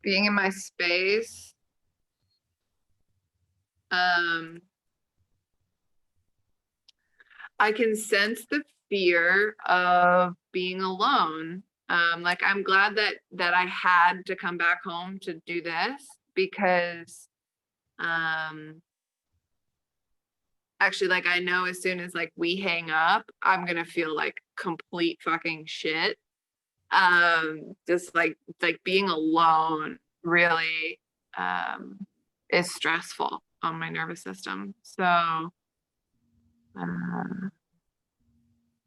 being in my space. I can sense the fear of being alone. Like I'm glad that I had to come back home to do this because actually, like I know as soon as like we hang up, I'm gonna feel like complete fucking shit. Just like being alone really is stressful on my nervous system. So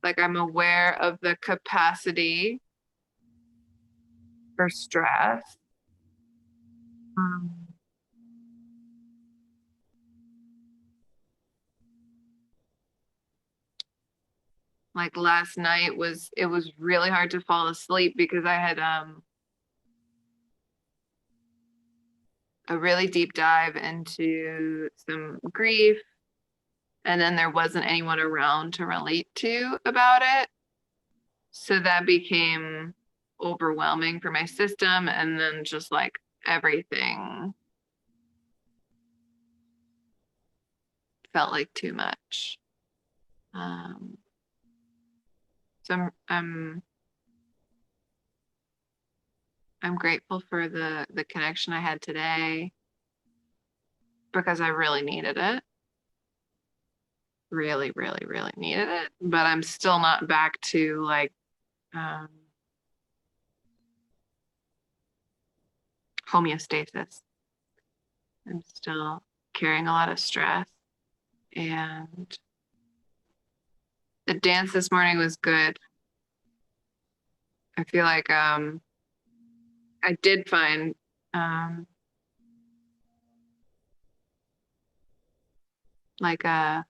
like I'm aware of the capacity for stress. Like last night it was really hard to fall asleep because I had a really deep dive into some grief, and then there wasn't anyone around to relate to about it. So that became overwhelming for my system, and then just like everything felt like too much. So I'm grateful for the connection I had today because I really needed it. Really, really, really needed it. But I'm still not back to like homeostasis. I'm still carrying a lot of stress. And the dance this morning was good. I feel like I did find like a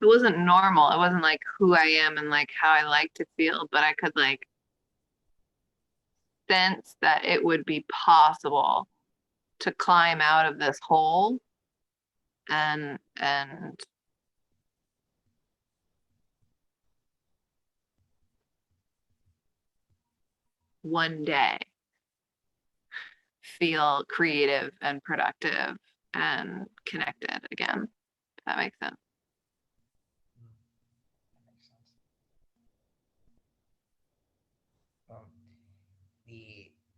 it wasn't normal. It wasn't like who I am and like how I like to feel, but I could like sense that it would be possible to climb out of this hole and one day feel creative and productive and connected again. If that makes sense. That makes sense.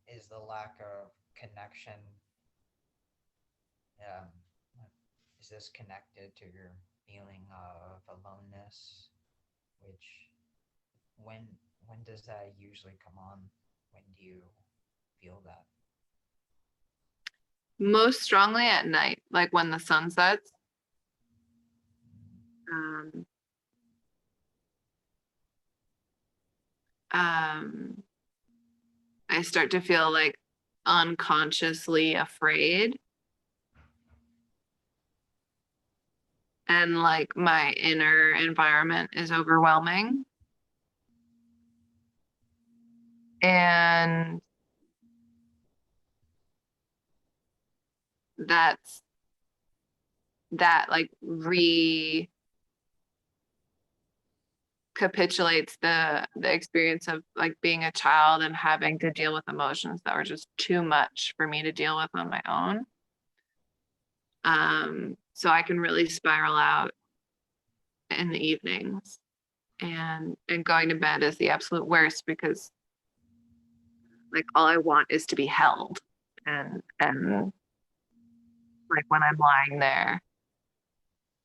Is the lack of connection, um, is this connected to your feeling of aloneness? Which when when does that usually come on? When do you feel that? Most strongly at night, like when the sun sets. Um, I start to feel like unconsciously afraid. And like my inner environment is overwhelming. And that's that like recapitulates the experience of like being a child and having to deal with emotions that were just too much for me to deal with on my own. So I can really spiral out in the evenings, and going to bed is the absolute worst because like all I want is to be held, and like when I'm lying there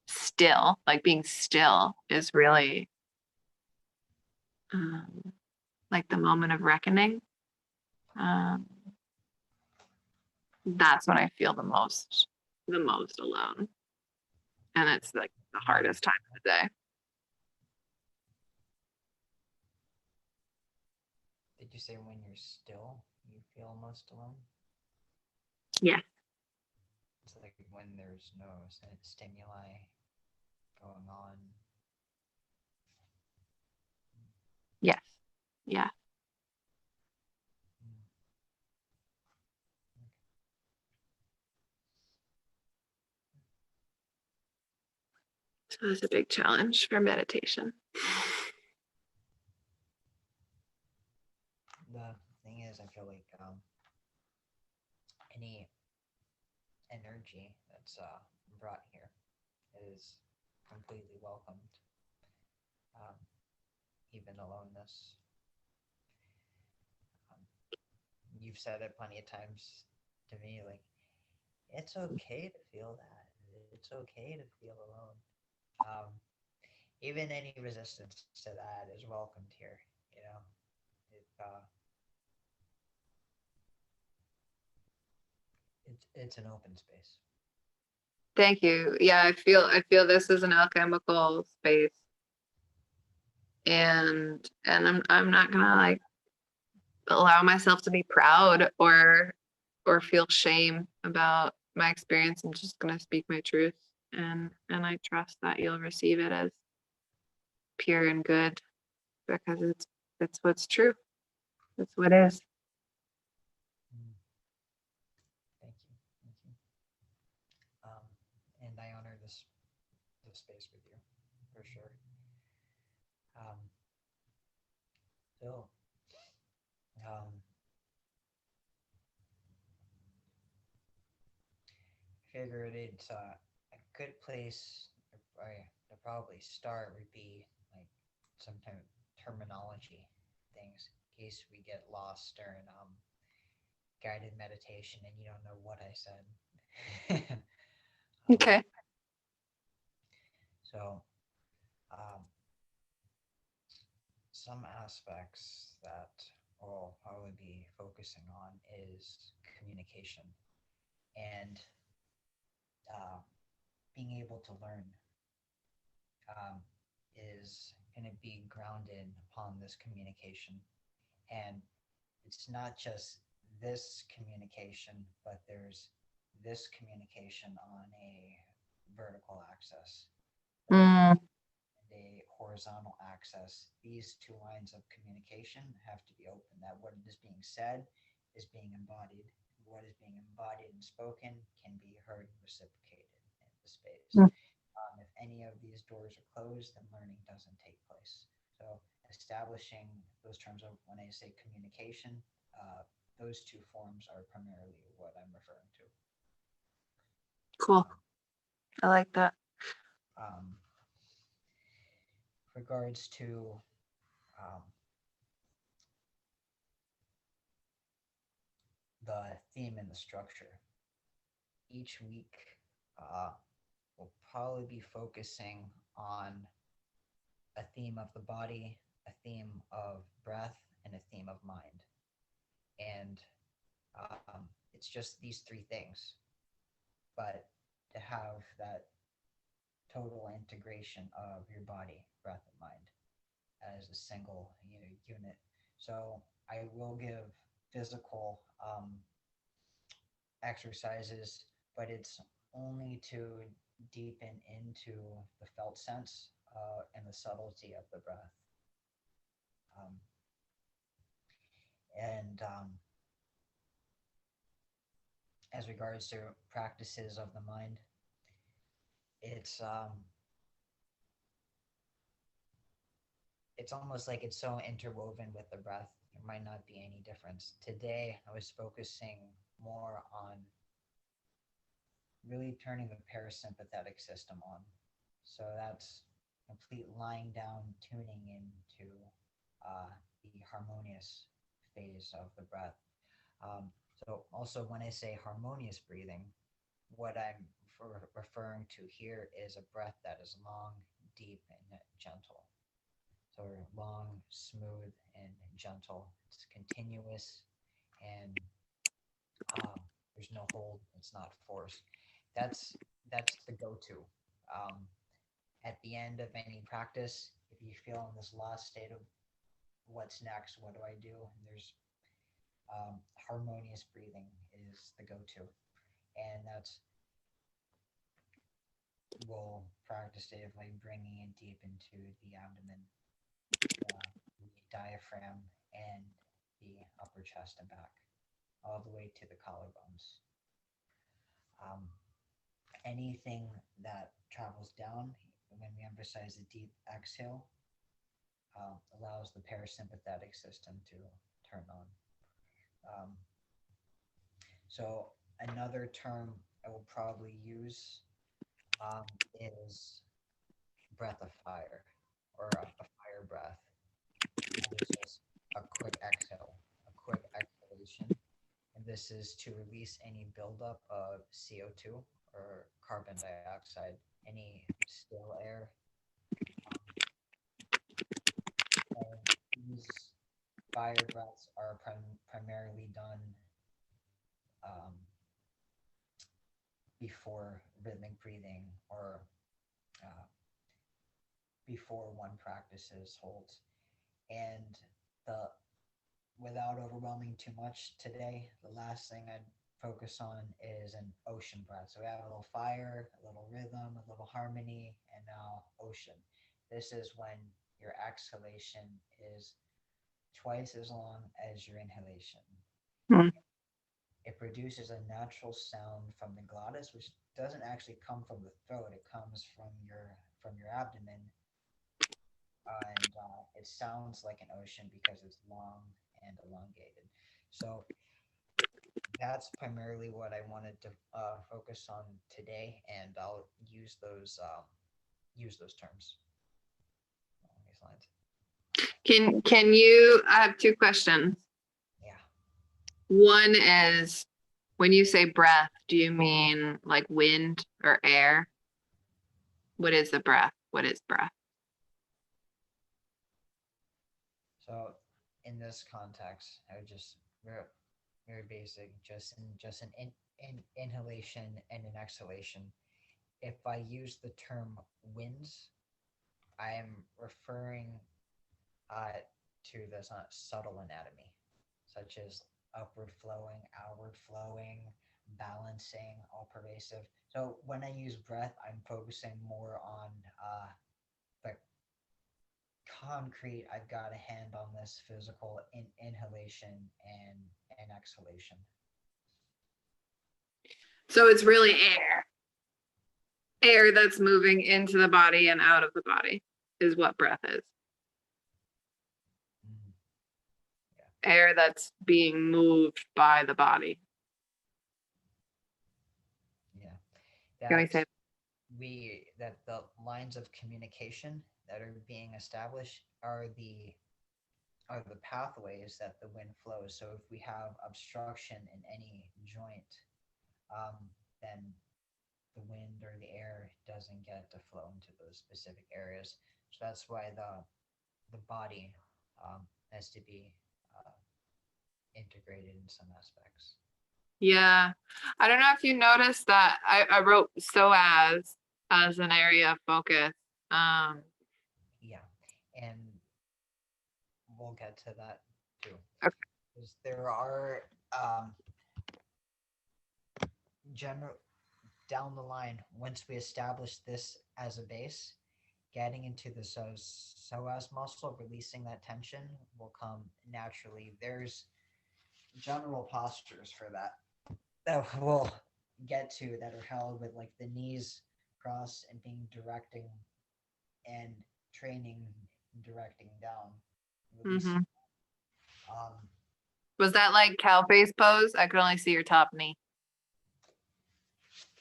still, like being still is really um, like the moment of reckoning. Um, that's when I feel the most alone, and it's like the hardest time of the day. Did you say when you're still, you feel most alone? Yeah. It's like when there's no stimuli going on. Yes. Yeah. So it's a big challenge for meditation. The thing is, I feel like any energy that's brought here is completely welcomed. Um, even aloneness. Um, you've said it plenty of times to me, like, it's okay to feel that. It's okay to feel alone. Um, even any resistance to that is welcomed here. You know, it's an open space. Thank you. Yeah, I feel this is an alchemical space. And I'm not gonna like allow myself to be proud or feel shame about my experience. I'm just gonna speak my truth, and I trust that you'll receive it as pure and good because it's what's true. It's what is. Mm. Thank you, thank you. And I honor this space with you, for sure. Um, so, um, figured it's a good place to probably start would be like some kind of terminology things in case we get lost during guided meditation and you don't know what I said. um, Okay. so um, some aspects that we'll probably be focusing on is communication and uh, being able to learn um, is going to be grounded upon this communication. And it's not just this communication, but there's this communication on a vertical axis, right? Mm, And a horizontal axis. These two lines of communication have to be open. That what is being said is being embodied. What is being embodied and spoken can be heard and reciprocated in the space. mm, If any of these doors are closed, then learning doesn't take place. So establishing those terms of when I say communication, those two forms are primarily what I'm referring to. cool. Um, I like that. um, regards to um, the theme and the structure, each week uh, we'll probably be focusing on a theme of the body, a theme of breath, and a theme of mind. And it's just these three things. But to have that total integration of your body, breath, and mind as a single unit. So I will give physical exercises, but it's only to deepen into the felt sense and the subtlety of the breath. Um, and as regards to practices of the mind, it's it's almost like it's so interwoven with the breath. There might not be any difference. Today, I was focusing more on really turning the parasympathetic system on. So that's complete lying down, tuning into uh, the harmonious phase of the breath. So also when I say harmonious breathing, what I'm referring to here is a breath that is long, deep, and gentle. So long, smooth, and gentle. It's continuous, and um, there's no hold. It's not forced. That's that's the go-to. Um, at the end of any practice, if you feel in this lost state of what's next, what do I do? And there's harmonious breathing is the go-to, and that's we'll practice it like bringing it deep into the abdomen, the diaphragm, and the upper chest and back, all the way to the collarbones. Um, anything that travels down when we emphasize the deep exhale, allows the parasympathetic system to turn on. Um, so another term I will probably use um, is breath of fire or a fire breath. And it's just a quick exhale, a quick exhalation. And this is to release any buildup of CO2 or carbon dioxide, any still air. Um, and these fire breaths are primarily done um, before rhythmic breathing or uh, before one practices holds. And the without overwhelming too much today, the last thing I'd focus on is an ocean breath. So we have a little fire, a little rhythm, a little harmony, and now ocean. This is when your exhalation is twice as long as your inhalation. Hmm. It produces a natural sound from the glottis, which doesn't actually come from the throat. It comes from your abdomen, and it sounds like an ocean because it's long and elongated. So that's primarily what I wanted to focus on today, and I'll use those terms along these lines. Can you, I have two questions. Yeah. One is, when you say breath, do you mean like wind or air? What is the breath? What is breath? So in this context, I would just very basic, just an inhalation and an exhalation. If I use the term winds, I am referring uh, to the subtle anatomy, such as upward flowing, outward flowing, balancing, all pervasive. So when I use breath, I'm focusing more on the concrete. I've got a hand on this physical inhalation and exhalation. So it's really air that's moving into the body and out of the body is what breath is. Mhm. Air that's being moved by the body. Yeah, Can we that say? that the lines of communication that are being established are the pathways that the wind flows. So if we have obstruction in any joint, then the wind or the air doesn't get to flow into those specific areas. So that's why the body has to be uh, integrated in some aspects. Yeah. I don't know if you noticed that I wrote so as an area of focus. Um, Yeah, and we'll get to that too. okay. Because there are general down the line, once we establish this as a base, getting into the psoas muscle, releasing that tension will come naturally. There's general postures for that we'll get to that are held with like the knees crossed and being directing and training directing down, releasing. Mhm. Um, Was that like cow face pose? I could only see your top knee.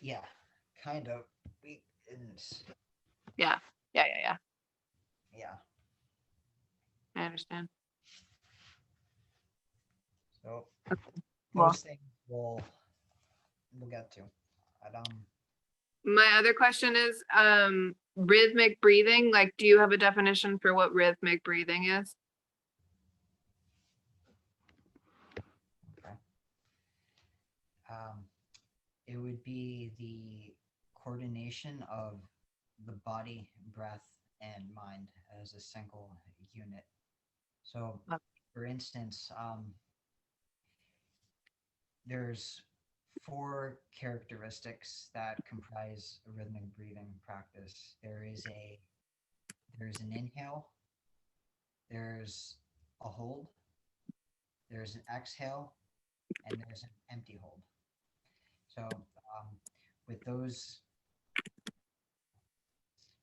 yeah, kind of. We, Yeah. Yeah. yeah. I understand. So Well, those things we'll get to. But, my other question is rhythmic breathing. Like, do you have a definition for what rhythmic breathing is? okay. Um, it would be the coordination of the body, breath, and mind as a single unit. So, for instance, there's four characteristics that comprise a rhythmic breathing practice. There's an inhale, there's a hold, there's an exhale, and there's an empty hold. So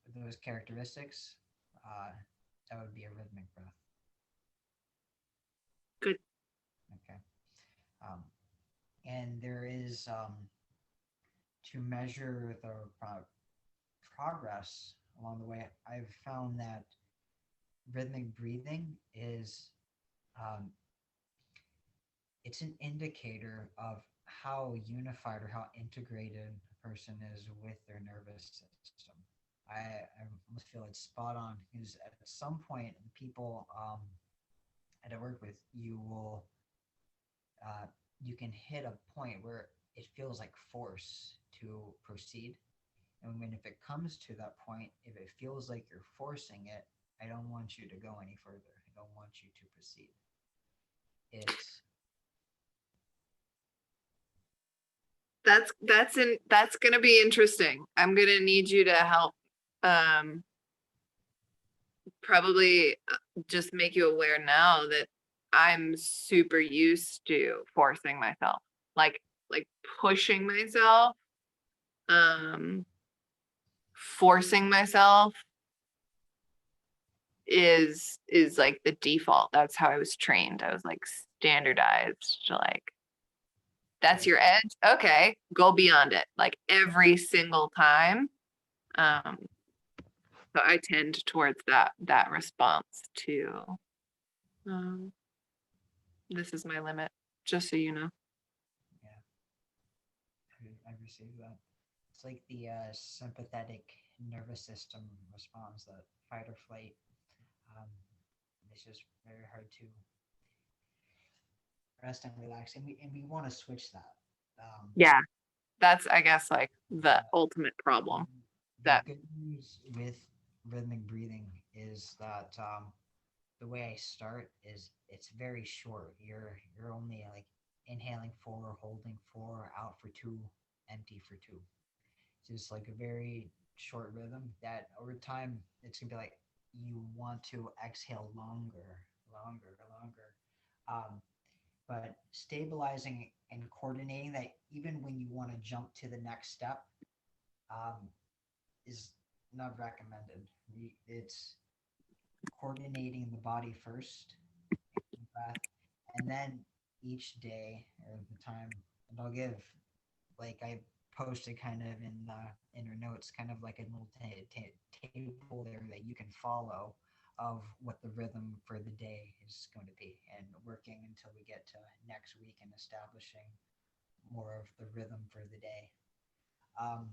with those characteristics, uh, that would be a rhythmic breath. Good. Okay. Um, and there is to measure the progress along the way. I've found that rhythmic breathing is um, it's an indicator of how unified or how integrated a person is with their nervous system. I almost feel it's spot on because at some point, people that I work with, uh, you can hit a point where it feels like force to proceed. And when if it comes to that point, if it feels like you're forcing it, I don't want you to go any further. I don't want you to proceed. It's That's gonna be interesting. I'm gonna need you to help um probably just make you aware now that I'm super used to forcing myself. Like pushing myself, um forcing myself is like the default. That's how I was trained. I was like standardized to like that's your edge. Okay, go beyond it. Like every single time. Um, so I tend towards that response to um, this is my limit, just so you know. yeah, I received that. It's like the sympathetic nervous system response, that fight or flight. Um, it's just very hard to rest and relax, and we want to switch that. Yeah, that's I guess like the Uh, ultimate problem. the That good news with rhythmic breathing is that the way I start is it's very short. You're only like inhaling four, holding four, out for two, empty for two. It's just like a very short rhythm that over time it's gonna be like you want to exhale longer, longer, longer. Um, but stabilizing and coordinating that even when you want to jump to the next step um, is not recommended. It's coordinating the body first, breath, and then each day or the time, and I'll give like I posted kind of in the inner notes, kind of like a little table there that you can follow of what the rhythm for the day is going to be, and working until we get to next week and establishing more of the rhythm for the day. Um,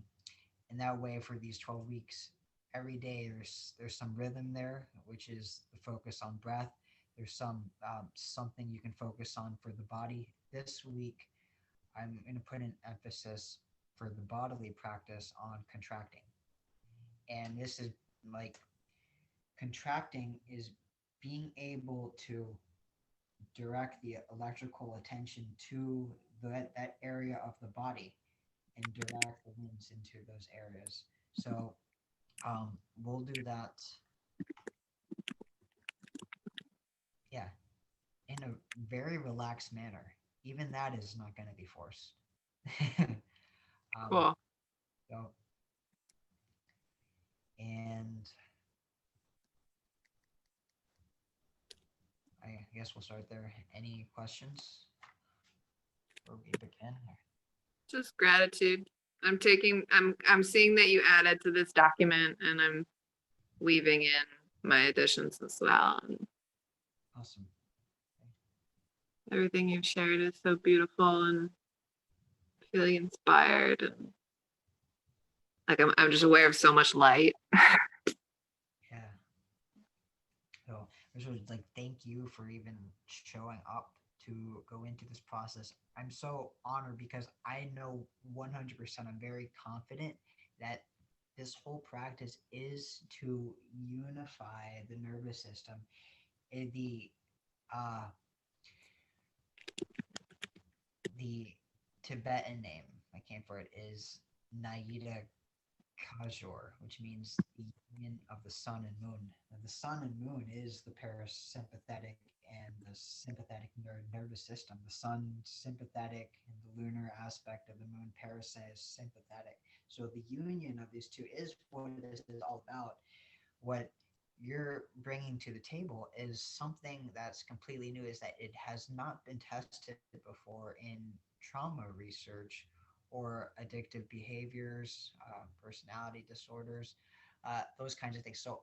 and that way, for these 12 weeks, every day there's some rhythm there, which is the focus on breath. There's something you can focus on for the body. This week, I'm going to put an emphasis for the bodily practice on contracting. And this is like contracting is being able to direct the electrical attention to that area of the body and direct the winds into those areas. So we'll do that, yeah, in a very relaxed manner. Even that is not going to be forced. um, cool. so, and I guess we'll start there. Any questions before we begin? Just gratitude. I'm seeing that you added to this document and I'm weaving in my additions as well. And Awesome. everything you've shared is so beautiful and feeling inspired and like I'm just aware of so much light. Yeah. So I just would like thank you for even showing up to go into this process. I'm so honored because I know 100%, I'm very confident that this whole practice is to unify the nervous system. The uh the Tibetan name I came for it is Naida Kajor, which means the union of the sun and moon. Now, the sun and moon is the parasympathetic and the sympathetic nervous system. The sun sympathetic and the lunar aspect of the moon parasympathetic. So the union of these two is what this is all about. What you're bringing to the table is something that's completely new, is that it has not been tested before in trauma research or addictive behaviors, personality disorders, those kinds of things. So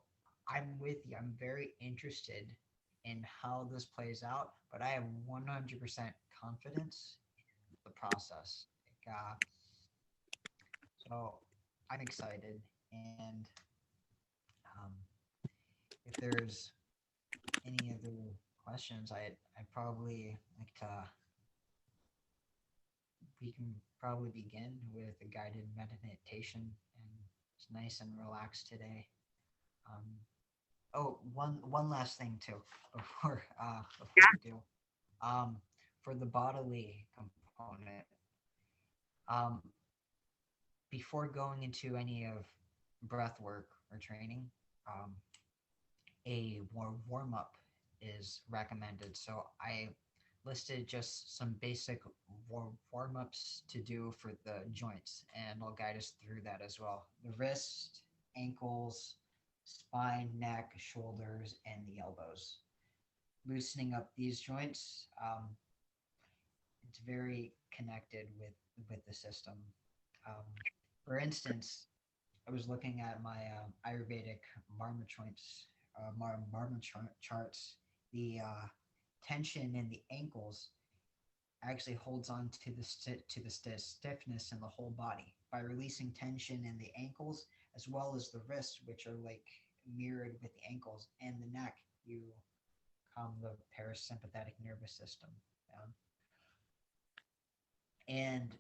I'm with you. I'm very interested in how this plays out, but I have 100% confidence in the process. So I'm excited. And um, if there's any other questions, I'd probably like to. We can probably begin with a guided meditation, and it's nice and relaxed today. Um, oh, one last thing too before we do. Um, for the bodily component, um, before going into any of breath work or training, um, a warm up is recommended. So I listed just some basic warm ups to do for the joints, and I'll guide us through that as well. The wrist, ankles, spine, neck, shoulders, and the elbows. Loosening up these joints, it's very connected with the system. Um, for instance, I was looking at my Ayurvedic marma joints, charts. The tension in the ankles actually holds on to the stiffness in the whole body by releasing tension in the ankles as well as the wrists, which are like mirrored with the ankles, and the neck. You calm the parasympathetic nervous system down. And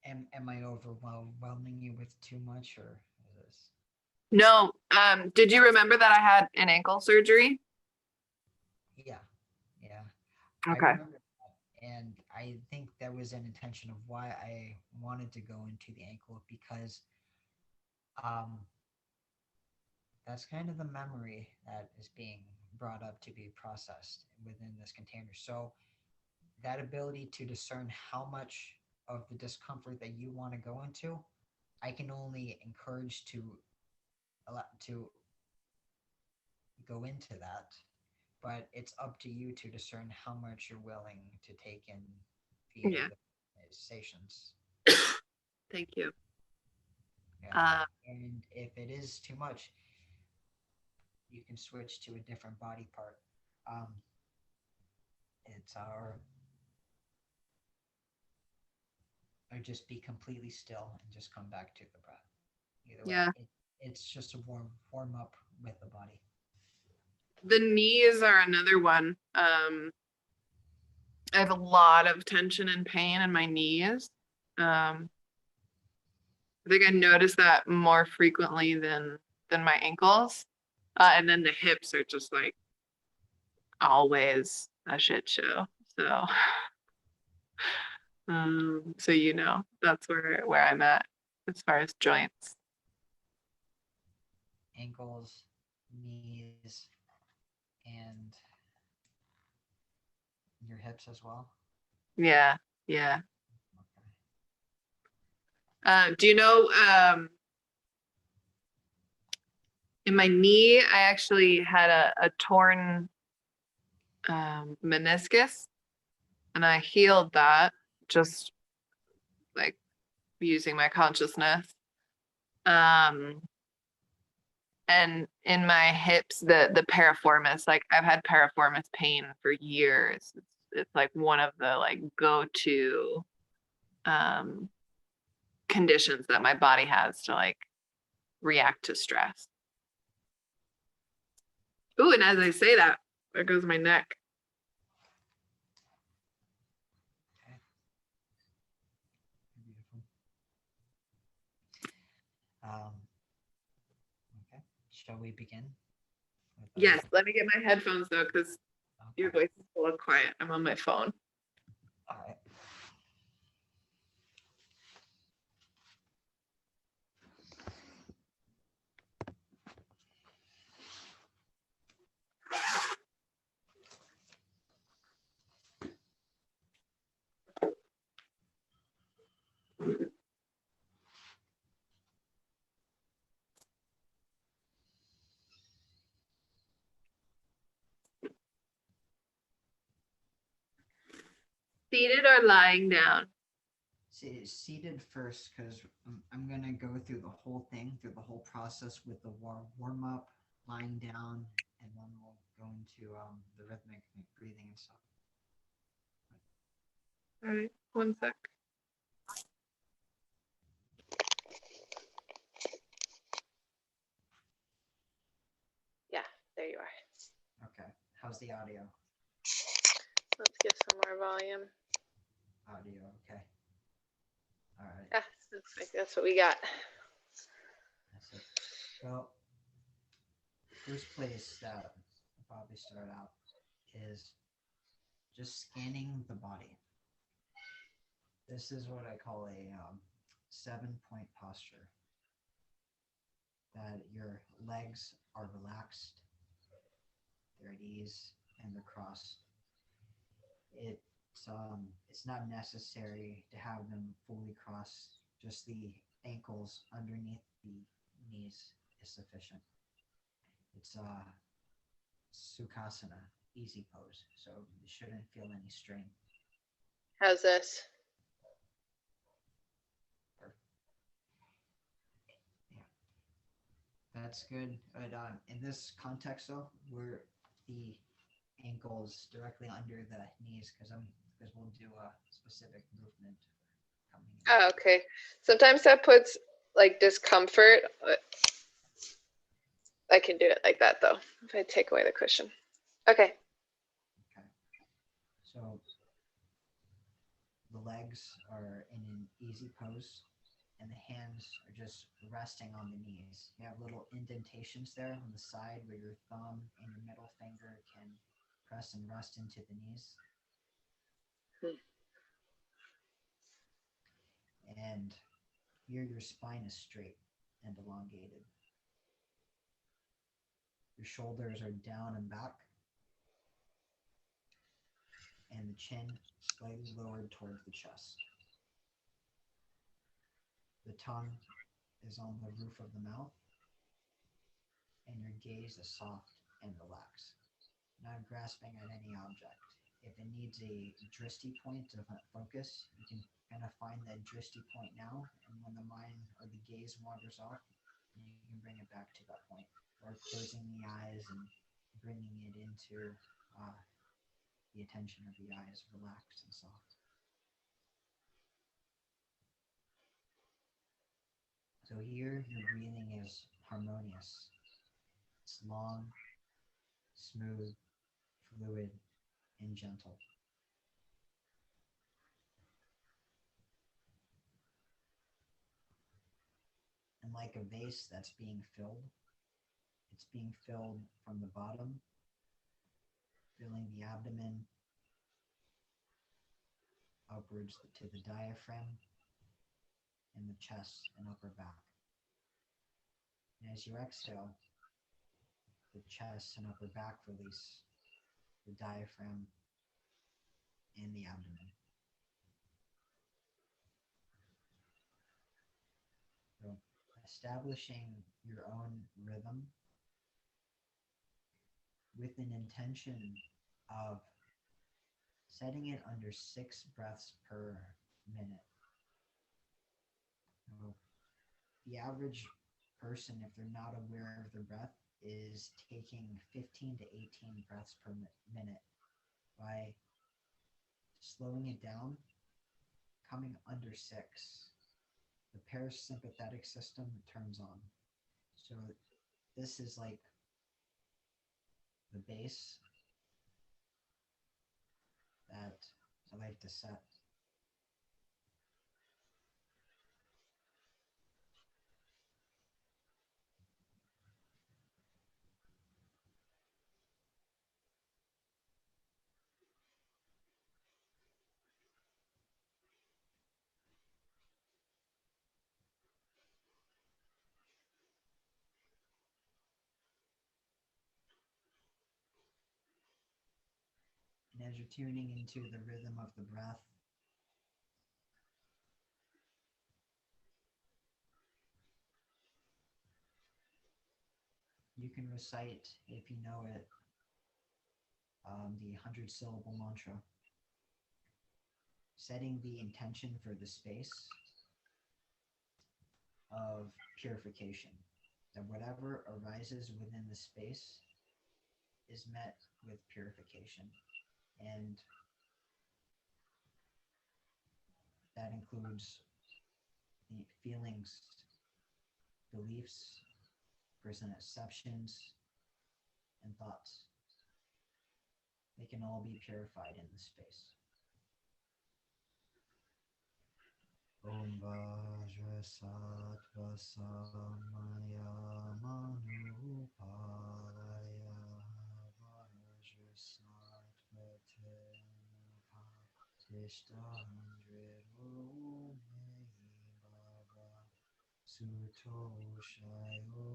am I overwhelming you with too much, or is this? No. Did you remember that I had an ankle surgery? Yeah, yeah. I Okay. remember that, and I think that was an intention of why I wanted to go into the ankle, because um, that's kind of the memory that is being brought up to be processed within this container. So that ability to discern how much of the discomfort that you want to go into, I can only encourage to allow to go into that, but it's up to you to discern how much you're willing to take in via Yeah. the sensations. Thank you. Yeah. Uh, And if it is too much, you can switch to a different body part. Um, it's our, or just be completely still and just come back to the breath. Either way, yeah. it's just a warm up with the body. The knees are another one. I have a lot of tension and pain in my knees. Um, I think I notice that more frequently than my ankles. And then the hips are just like always a shit show. So so that's where I'm at as far as joints. Ankles, knees, and your hips as well. Yeah, yeah. Okay. Do you know in my knee I actually had a torn meniscus, and I healed that just like using my consciousness. Um, and in my hips, the piriformis, like I've had piriformis pain for years. It's like one of the like go-to um, conditions that my body has to like react to stress. Ooh, and as I say that, there goes my neck. Okay. Beautiful. Um, okay. Shall we begin with our? Yes, let me get my headphones though, because your Okay. voice is a little quiet. I'm on my phone. All right. Seated or lying down? Seated first, because I'm going to go through the whole thing, through the whole process with the warm up, lying down, and then we'll go into the rhythmic breathing and stuff. All right, one sec. Yeah, there you are. Okay. How's the audio? Let's give some more volume. Audio, okay. All right. Yeah, that's what we got. That's it. Well, first place that I'll probably start out is just scanning the body. This is what I call a 7-point posture. That your legs are relaxed, they're at ease, and they're crossed. It's not necessary to have them fully crossed. Just the ankles underneath the knees is sufficient. It's Sukhasana, easy pose, so you shouldn't feel any strain. How's this? Yeah, that's good. But in this context, though, where the ankles directly under the knees, because we'll do a specific movement coming in. Oh, okay. Sometimes that puts like discomfort. I can do it like that though, if I take away the cushion. Okay. Okay. So the legs are in an easy pose and the hands are just resting on the knees. You have little indentations there on the side where your thumb and your middle finger can press and rest into the knees. And here your spine is straight and elongated. Your shoulders are down and back, and the chin slightly lowered towards the chest. The tongue is on the roof of the mouth, and your gaze is soft and relaxed, not grasping at any object. If it needs a drishti point of focus, you can kind of find that drishti point now, and when the mind or the gaze wanders off, you can bring it back to that point, or closing the eyes and bringing it into the attention of the eyes, relaxed and soft. So here, your breathing is harmonious. It's long, smooth, fluid, and gentle. And like a vase that's being filled, it's being filled from the bottom, filling the abdomen upwards to the diaphragm and the chest and upper back. And as you exhale, the chest and upper back release, the diaphragm and the abdomen. So establishing your own rhythm with an intention of setting it under 6 breaths per minute. So the average person, if they're not aware of their breath, is taking 15 to 18 breaths per minute. By slowing it down, coming under 6, the parasympathetic system turns on. So this is like the base that I like to set. And as you're tuning into the rhythm of the breath, you can recite, if you know it, the 100-syllable mantra. setting the intention for the space of purification. That whatever arises within the space is met with purification. And that includes the feelings, beliefs, perceptions, and thoughts. They can all be purified in the space. Om Vajra Sattva Samaya Manupaya Vajra Sattva Tenapa Tishtandri Om Baba Suto Shayo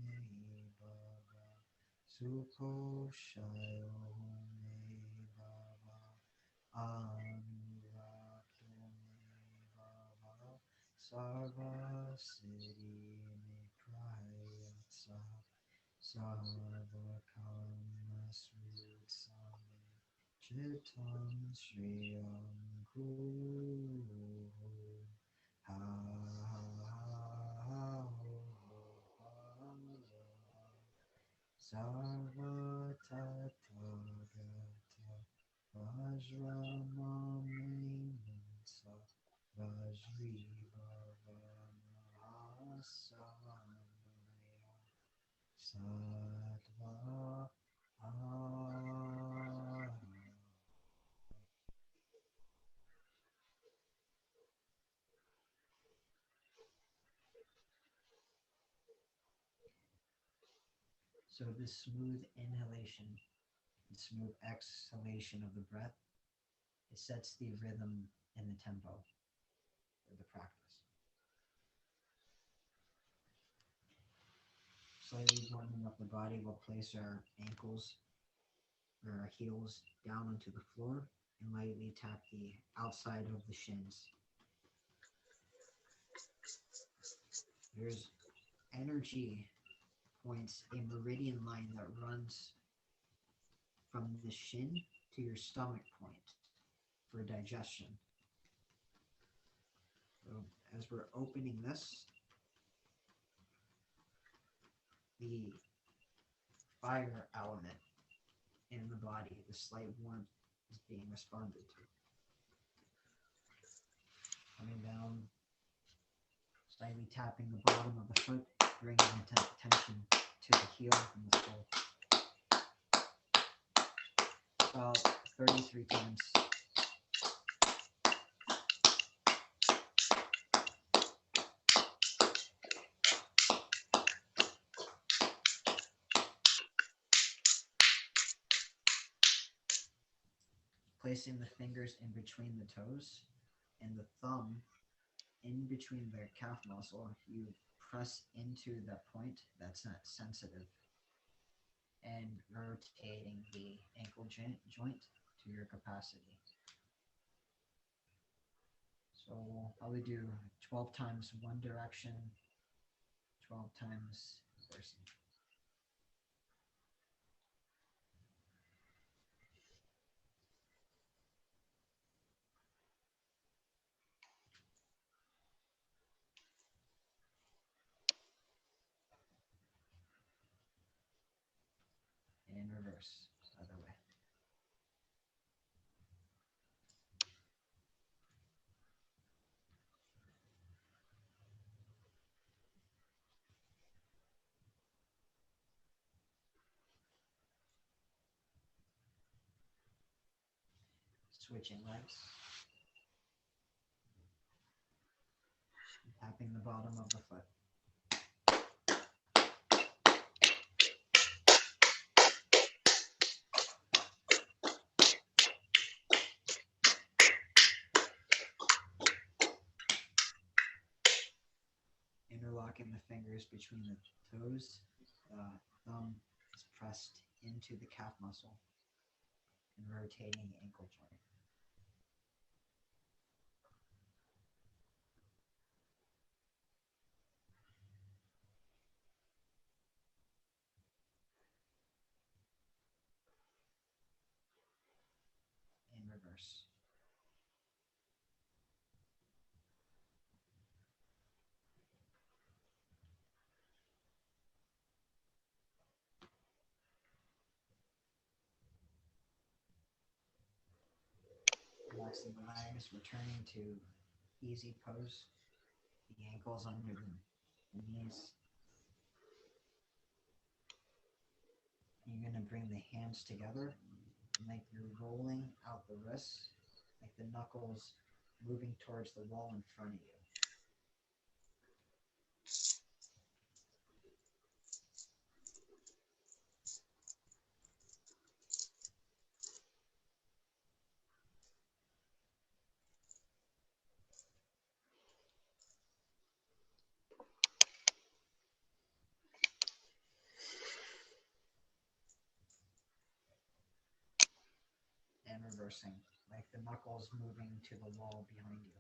Me Baba Suko Shayo Me Baba Anurakto Me Baba Sarva Siddhi Me Prayatsa Sarva Karma Srutsame Chitam Shriyam Guru Ha ha ha ho Sarva Tathagata Vajramame Mansa Vajri Bhava Mahasamaya Sattva So this smooth inhalation and smooth exhalation of the breath, it sets the rhythm and the tempo for the practice. Slightly warming up the body, we'll place our ankles or our heels down onto the floor and lightly tap the outside of the shins. There's energy points, a meridian line that runs from the shin to your stomach point for digestion. So as we're opening this, the fire element in the body, the slight warmth is being responded to. Coming down, slightly tapping the bottom of the foot, bringing attention to the heel and the sole. About 33 times. Placing the fingers in between the toes and the thumb in between the calf muscle, you press into that point that's not sensitive and rotating the ankle joint to your capacity. So we'll probably do 12 times one direction, 12 times reversing. And reverse, other way. Switching legs. Tapping the bottom of the foot. Interlocking the fingers between the toes. The thumb is pressed into the calf muscle and rotating the ankle joint. In reverse. relaxing the legs, returning to easy pose, the ankles under the knees. You're going to bring the hands together like you're rolling out the wrists, like the knuckles moving towards the wall in front of you. And reversing, like the knuckles moving to the wall behind you.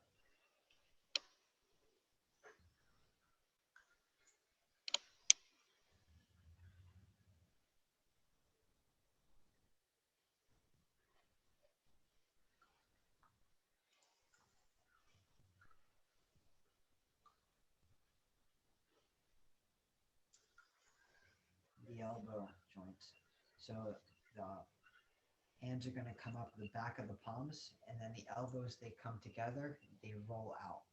The elbow joints. So the hands are going to come up the back of the palms, and then the elbows, they come together, they roll out.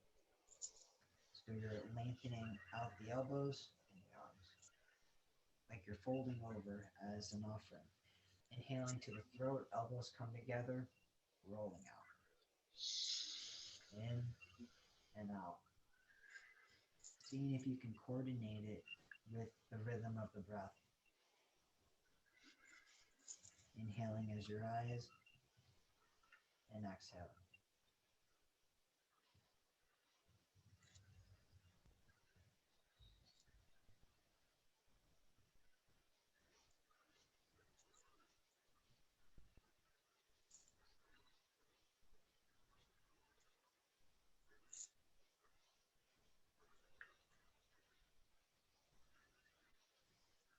So you're lengthening out the elbows and the arms, like you're folding over as an offering. Inhaling to the throat, elbows come together, rolling out. In and out. Seeing if you can coordinate it with the rhythm of the breath. Inhaling as your eyes and exhaling.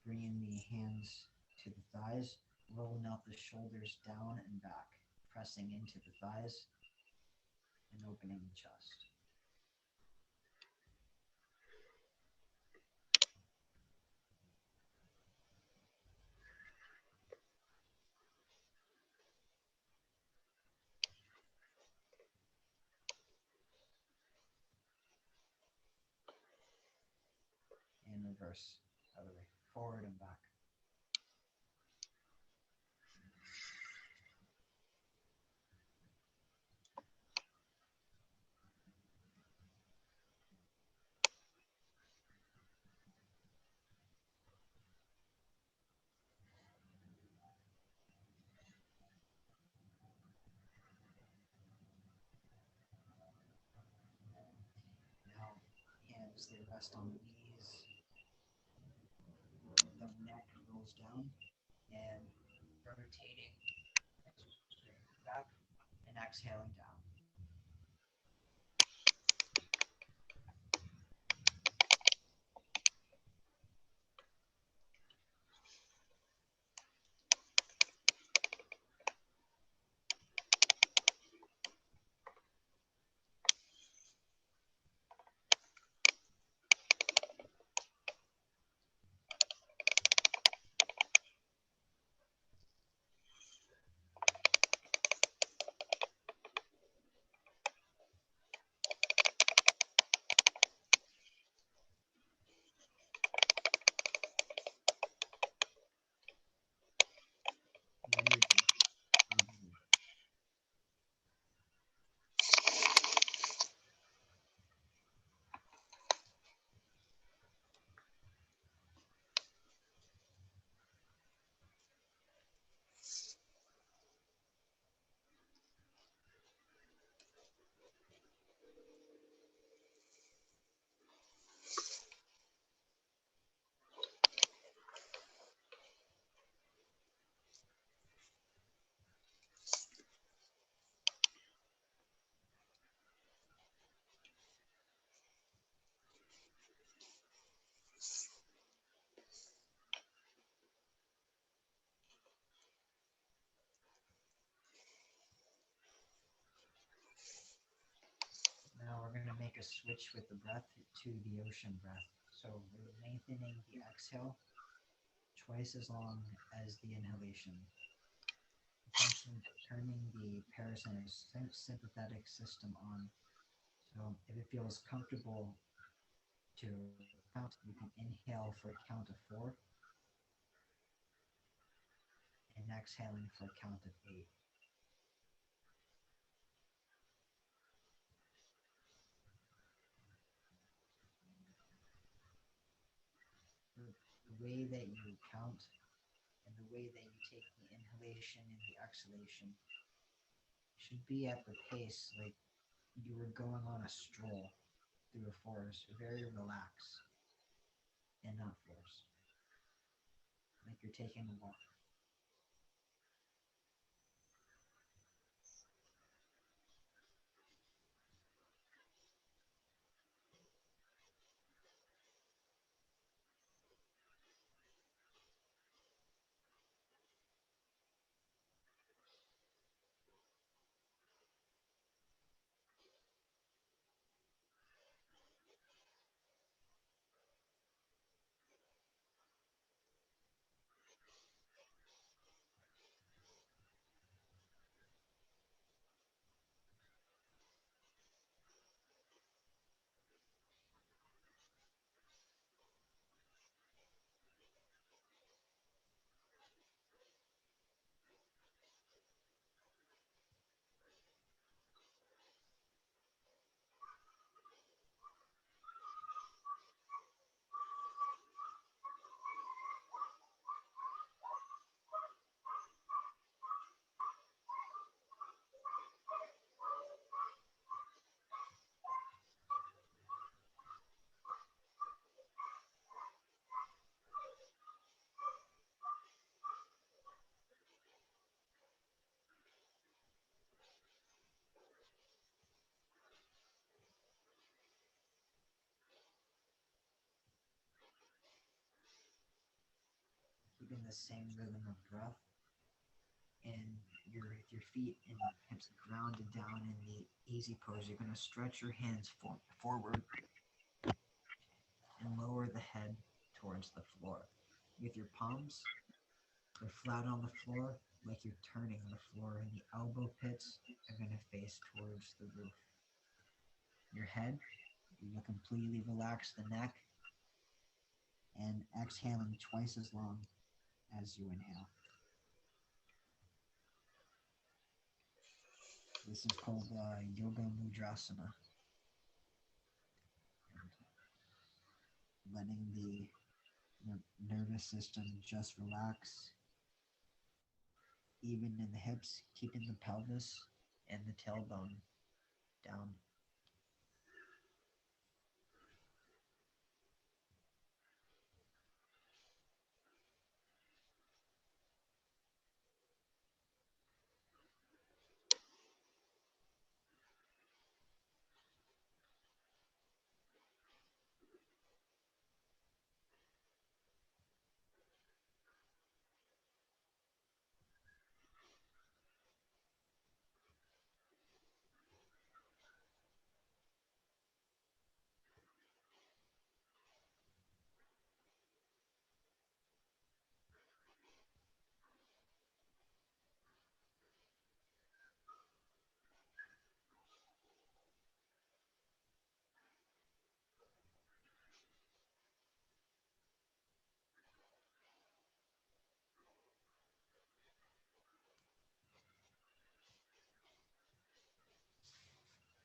Bringing the hands to the thighs, rolling out the shoulders down and back, pressing into the thighs and opening the chest. And reverse, other way, forward and back. Now, hands, they rest on the knees. The neck rolls down and rotating back and exhaling down. Now we're going to make a switch with the breath to the ocean breath. So we're lengthening the exhale twice as long as the inhalation. turning the parasympathetic system on. So if it feels comfortable to count, you can inhale for a count of 4 and exhaling for a count of 8. The way that you count and the way that you take the inhalation and the exhalation should be at the pace like you were going on a stroll through a forest, very relaxed and not forced, like you're taking a walk. Keeping the same rhythm of breath and your feet and hips grounded down in the easy pose. You're going to stretch your hands forward and lower the head towards the floor. With your palms, they're flat on the floor like you're turning the floor, and the elbow pits are going to face towards the roof. Your head, you're going to completely relax the neck and exhaling twice as long as you inhale. This is called Yoga Mudrasana. And letting the nervous system just relax, even in the hips, keeping the pelvis and the tailbone down.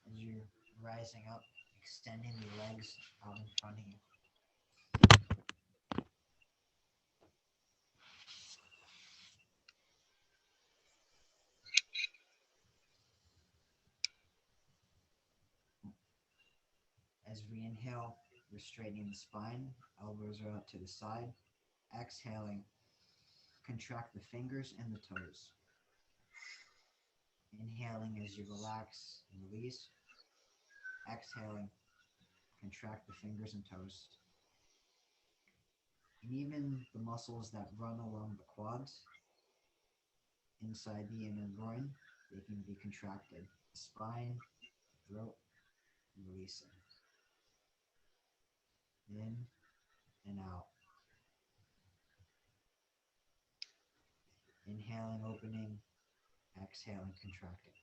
As you're rising up, extending the legs out in front of you. As we inhale, we're straightening the spine, elbows are out to the side. Exhaling, contract the fingers and the toes. Inhaling as you relax and release. Exhaling, contract the fingers and toes. And even the muscles that run along the quads, inside the inner groin, they can be contracted. Spine, throat, releasing. In and out. Inhaling, opening, Exhale and contracting.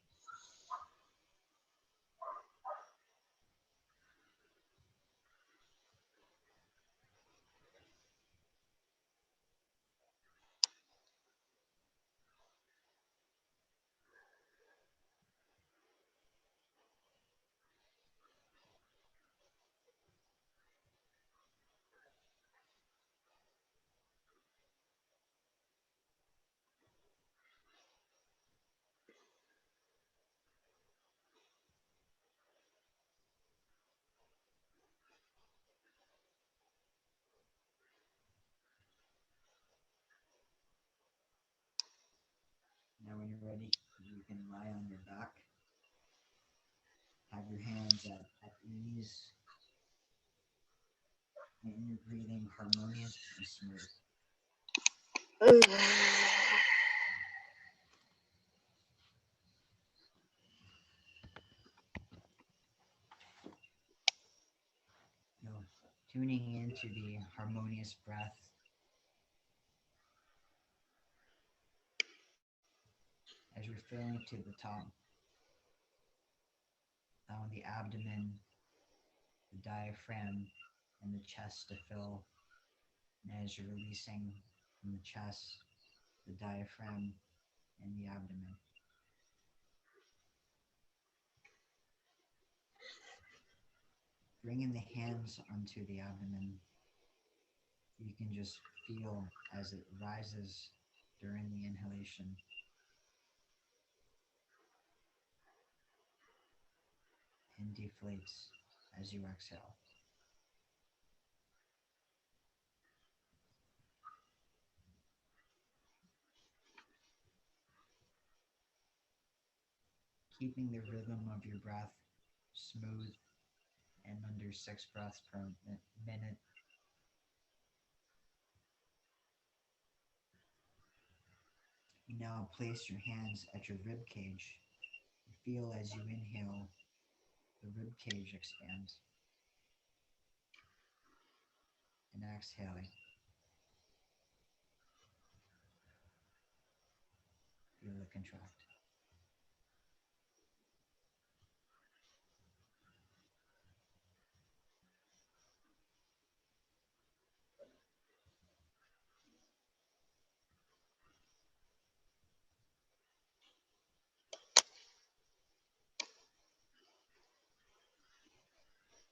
Now when you're ready, you can lie on your back. Have your hands at ease, and you're breathing harmonious and smooth. You know, tuning into the harmonious breath as you're filling to the top, allowing the abdomen, the diaphragm, and the chest to fill. And as you're releasing from the chest, the diaphragm, and the abdomen. Bringing the hands onto the abdomen, you can just feel as it rises during the inhalation and deflates as you exhale. Keeping the rhythm of your breath smooth and under 6 breaths per minute. You now place your hands at your rib cage. Feel as you inhale, the rib cage expands. And exhaling, feel it contract.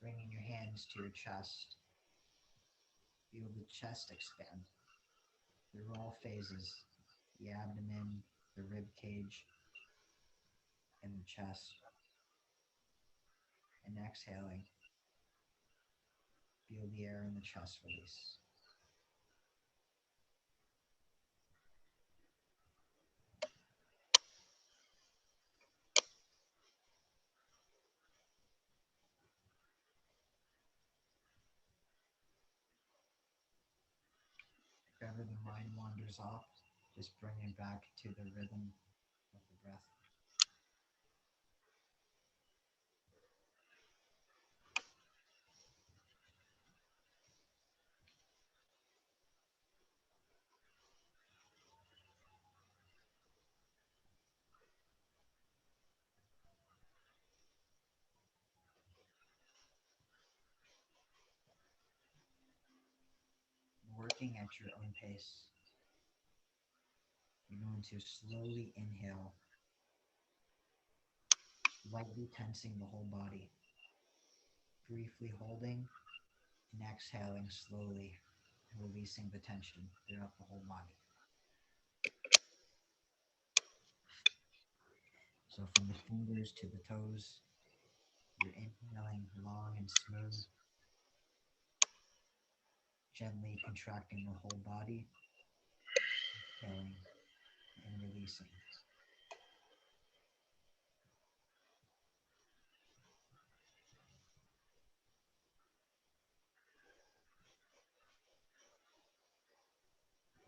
Bringing your hands to your chest, feel the chest expand through all phases, the abdomen, the rib cage, and the chest. And exhaling, feel the air in the chest release. If ever the mind wanders off, just bring it back to the rhythm of the breath. Working at your own pace, you're going to slowly inhale, lightly tensing the whole body, briefly holding and exhaling slowly, releasing the tension throughout the whole body. So from the fingers to the toes, you're inhaling long and smooth, gently contracting the whole body, exhaling and releasing.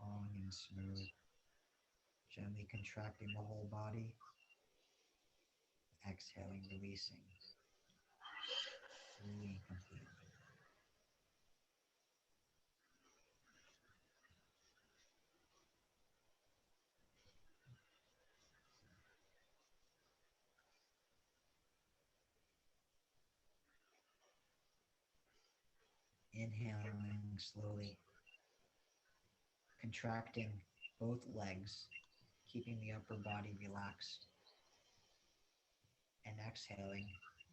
Long and smooth, gently contracting the whole body, exhaling, releasing, fully and completely. Inhaling slowly, contracting both legs, keeping the upper body relaxed, and exhaling,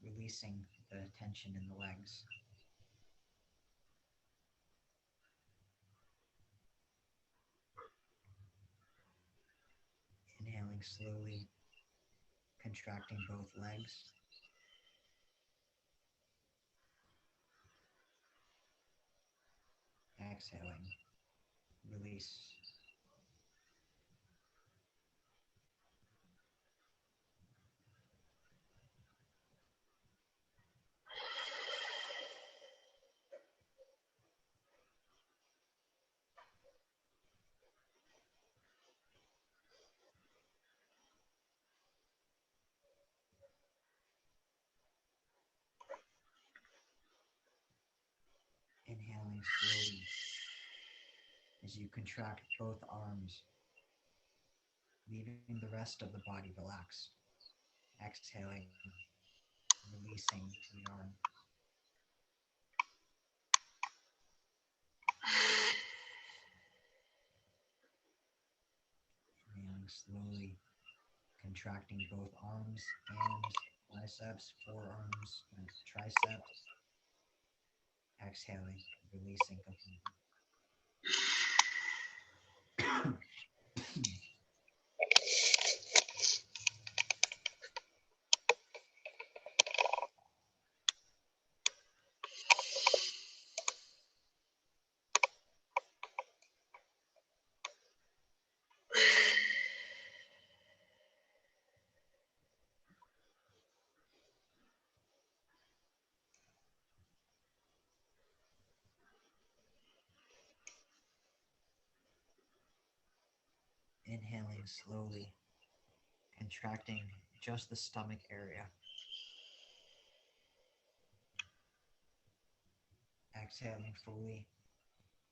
releasing the tension in the legs. Inhaling slowly, contracting both legs, exhaling, release. Inhaling slowly as you contract both arms, leaving the rest of the body relaxed. Exhaling, releasing the arm. Inhaling slowly, contracting both arms, hands, biceps, forearms, and triceps. Exhaling, releasing completely. Inhaling slowly, contracting just the stomach area. Exhaling fully,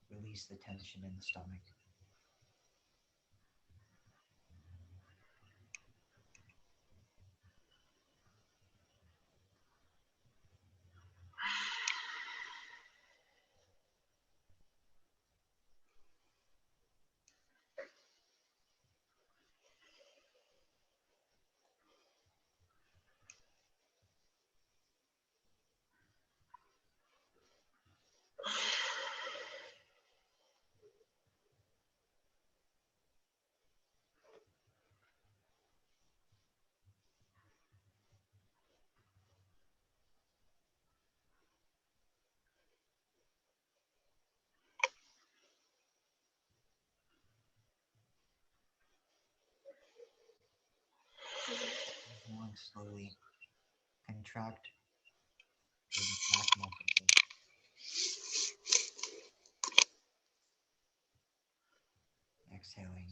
release the tension in the stomach. Inhaling slowly, contract your back muscles. Exhaling,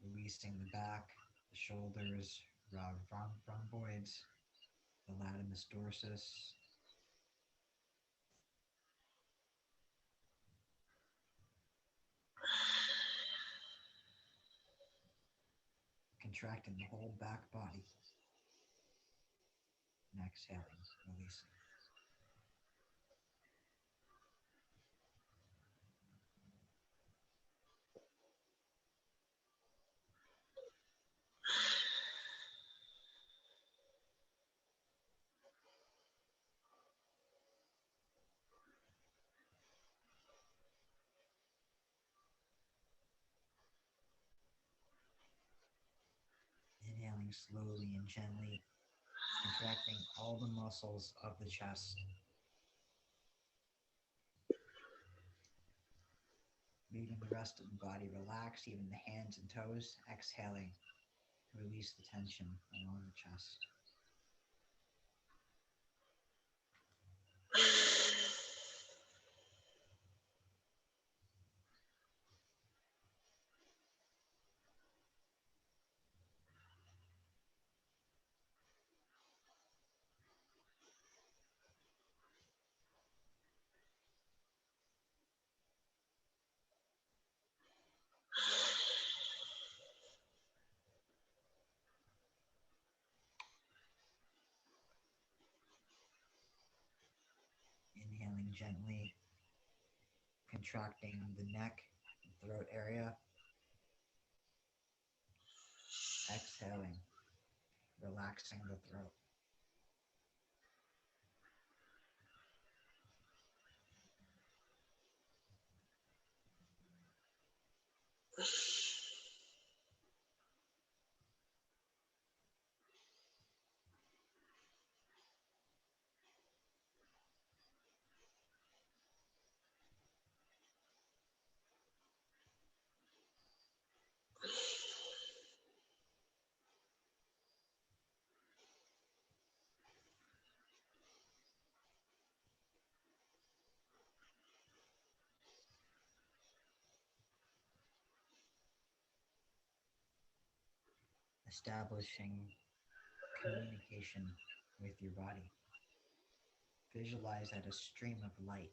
releasing the back, the shoulders, rhomboids, the latimus dorsus, contracting the whole back body, and exhaling, releasing. Inhaling slowly and gently, contracting all the muscles of the chest, leaving the rest of the body relaxed, even the hands and toes. Exhaling, release the tension along the chest. Inhaling gently, contracting the neck, throat area. Exhaling, relaxing the throat. Establishing communication with your body. Visualize that a stream of light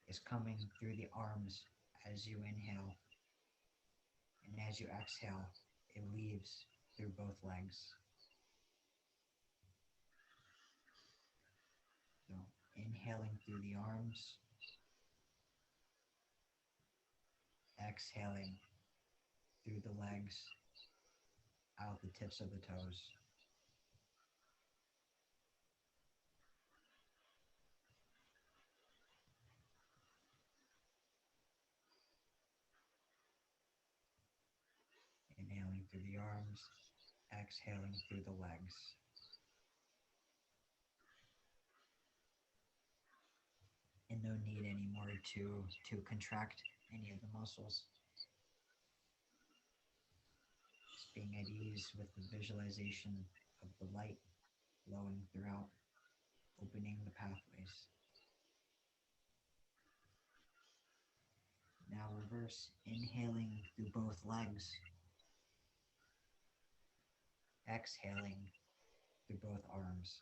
is coming through the arms as you inhale, and as you exhale, it leaves through both legs. So, inhaling through the arms, exhaling through the legs, out the tips of the toes. Inhaling through the arms, exhaling through the legs. And no need anymore to contract any of the muscles. Just being at ease with the visualization of the light flowing throughout, opening the pathways. Now reverse, inhaling through both legs, exhaling through both arms.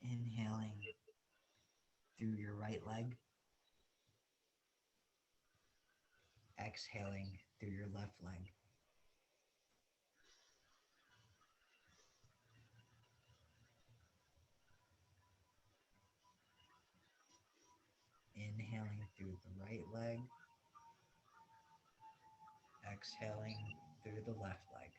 Inhaling through your right leg, exhaling through your left leg. Inhaling through the right leg, exhaling through the left leg.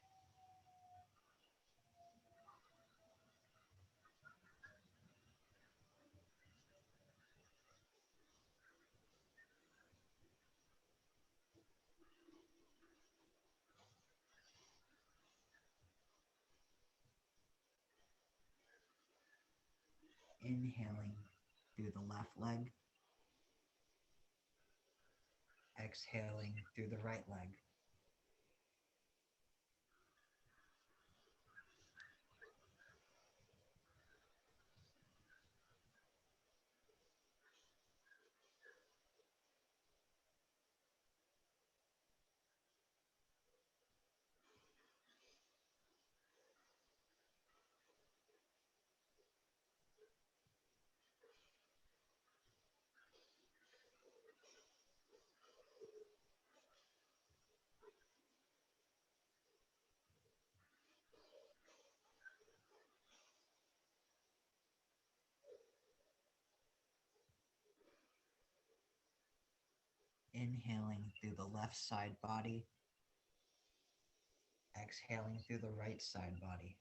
Inhaling through the left leg, exhaling through the right leg. Inhaling through the left side body, exhaling through the right side body.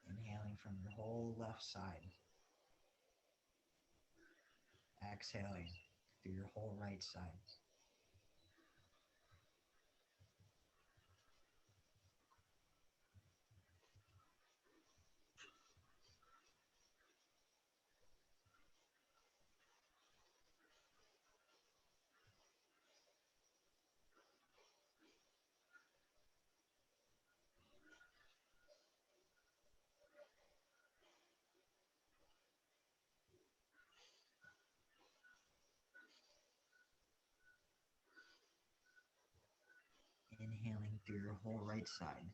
Inhaling from your whole left side, exhaling through your whole right side. through your whole right side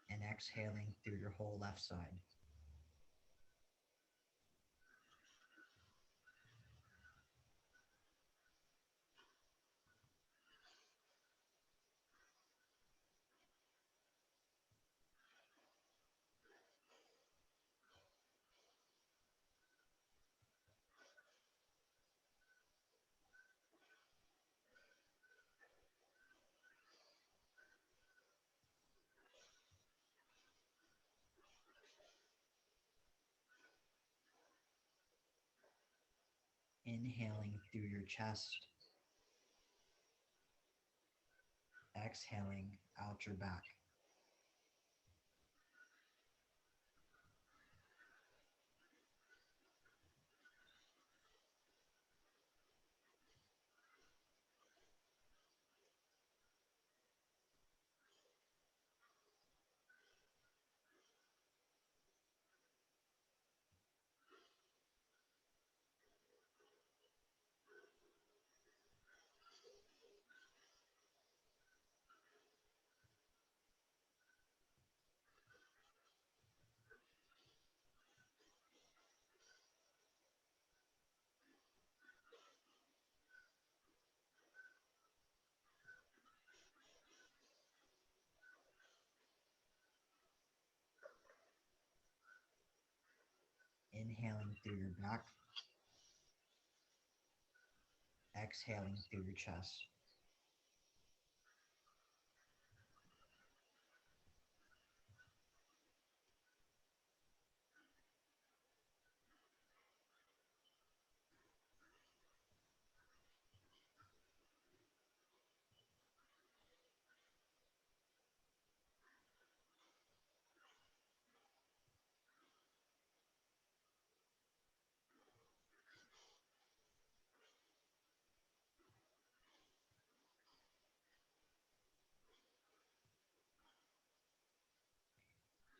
and exhaling through your whole left side. Inhaling through your chest, exhaling out your back. Inhaling through your back, exhaling through your chest.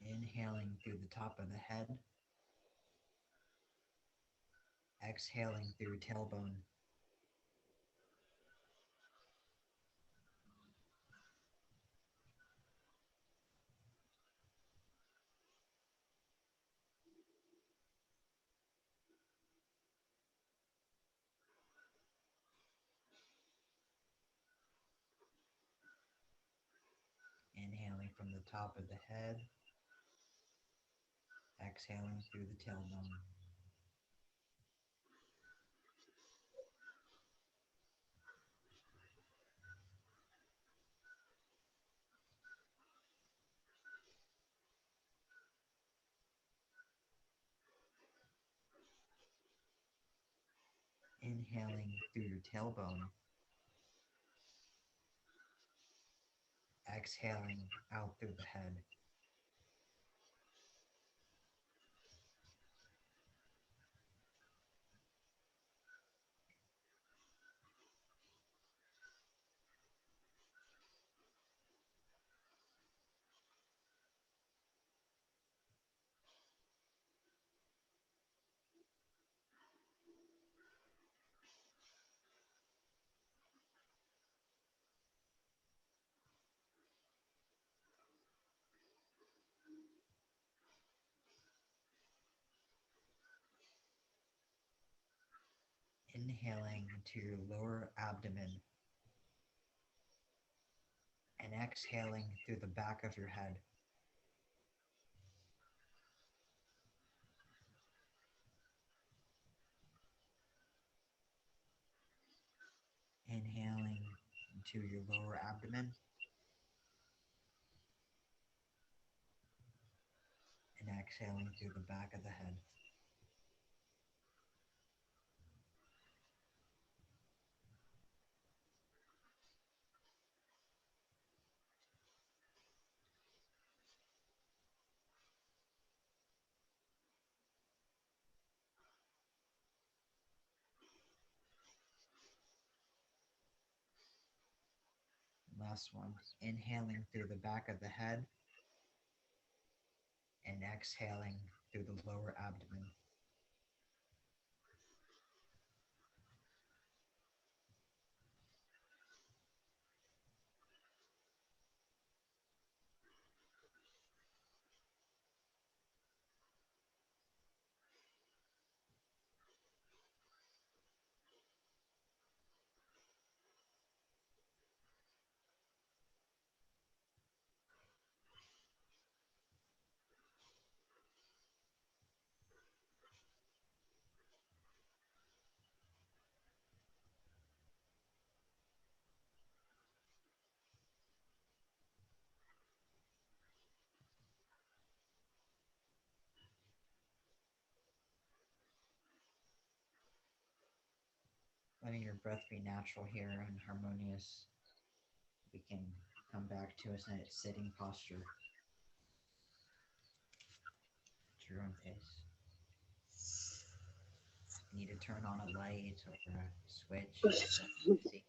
Inhaling through the top of the head, exhaling through your tailbone. Inhaling from the top of the head, exhaling through the tailbone. Inhaling through your tailbone, exhaling out through the head. Inhaling to your lower abdomen and exhaling through the back of your head. Inhaling into your lower abdomen and exhaling through the back of the head. Last one. Inhaling through the back of the head and exhaling through the lower abdomen. letting your breath be natural here and harmonious, we can come back to a sitting posture at your own pace. If you need to turn on a light or a switch, that's easy.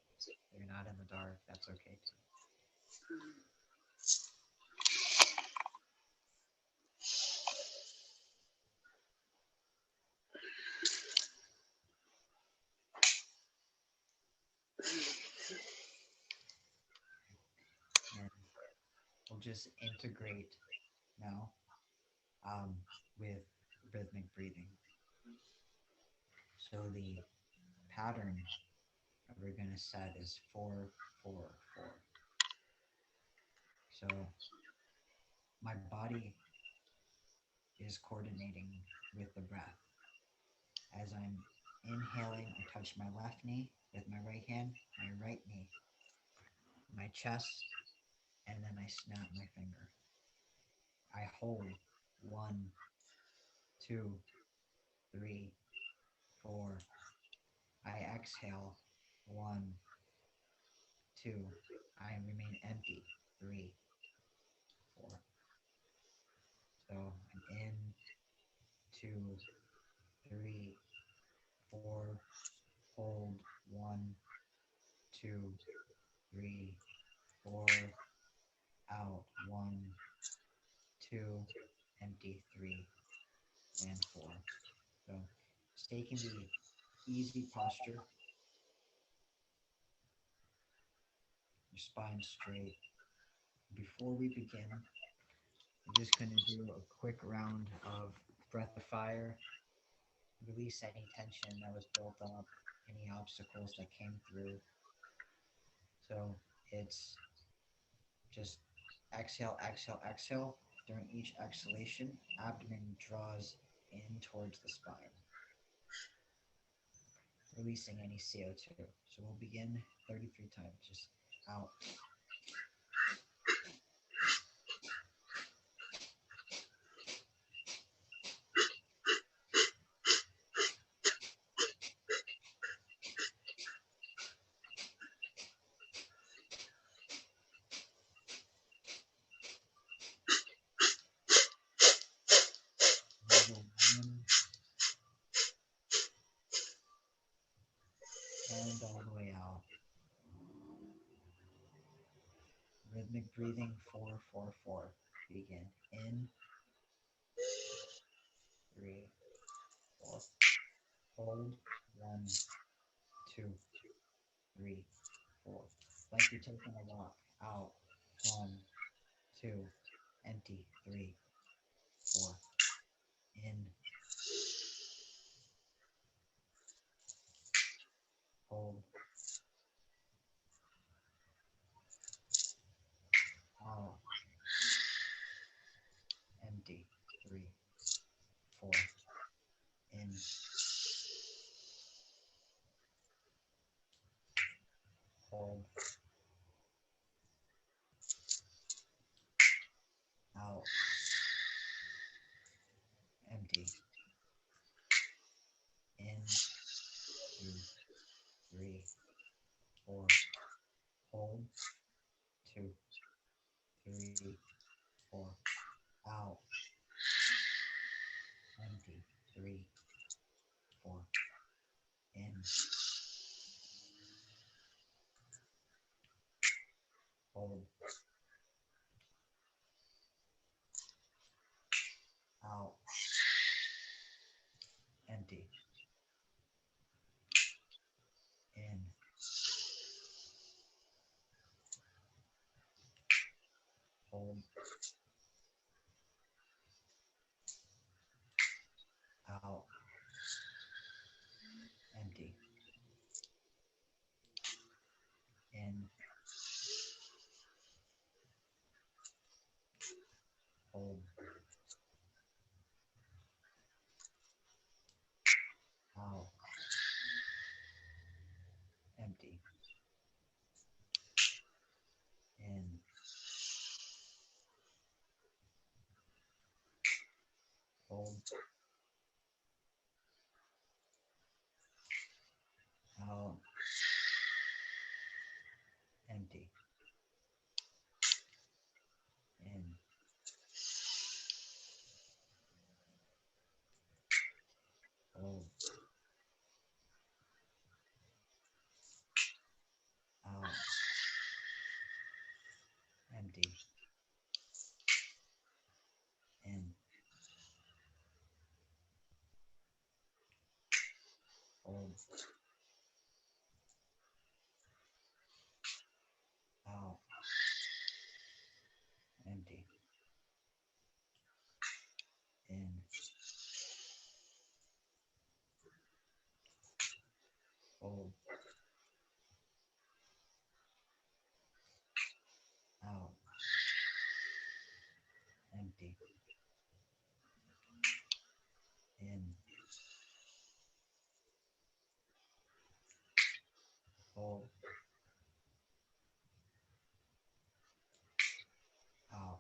You're not in the dark, that's okay too. And we'll just integrate now with rhythmic breathing. So the pattern that we're going to set is 4-4-4. So my body is coordinating with the breath. As I'm inhaling, I touch my left knee with my right hand, my right knee, my chest, and then I snap my finger. I hold 1, 2, 3, 4. I exhale 1, 2. I remain empty 3, 4. So I'm in 2, 3, 4. Hold 1, 2, 3, 4. Out 1, 2. Empty 3 and 4. So just taking the easy posture, your spine straight. Before we begin, we're just going to do a quick round of breath of fire, release any tension that was built up, any obstacles that came through. So it's just exhale, exhale, exhale. During each exhalation, abdomen draws in towards the spine, releasing any CO2. So we'll begin 33 times, just out. Another 1, and all the way out. Rhythmic breathing 4-4-4. Begin. In 3, 4. Hold 1, 2, 3, 4. Like you're taking a walk. Out 1, 2. Empty 3, 4. In. Hold. Out. Empty 3, 4. In. Hold. Out. Empty. In. 2, 3, 4. Hold. 2, 3, 4. Out. Empty 3, 4. In. Hold. Out. Empty. In. Hold. Out. Empty. In. Hold. Out. Empty. In. Hold. Out. empty, in, hold, out, empty, in, hold, out, empty, in, hold, out,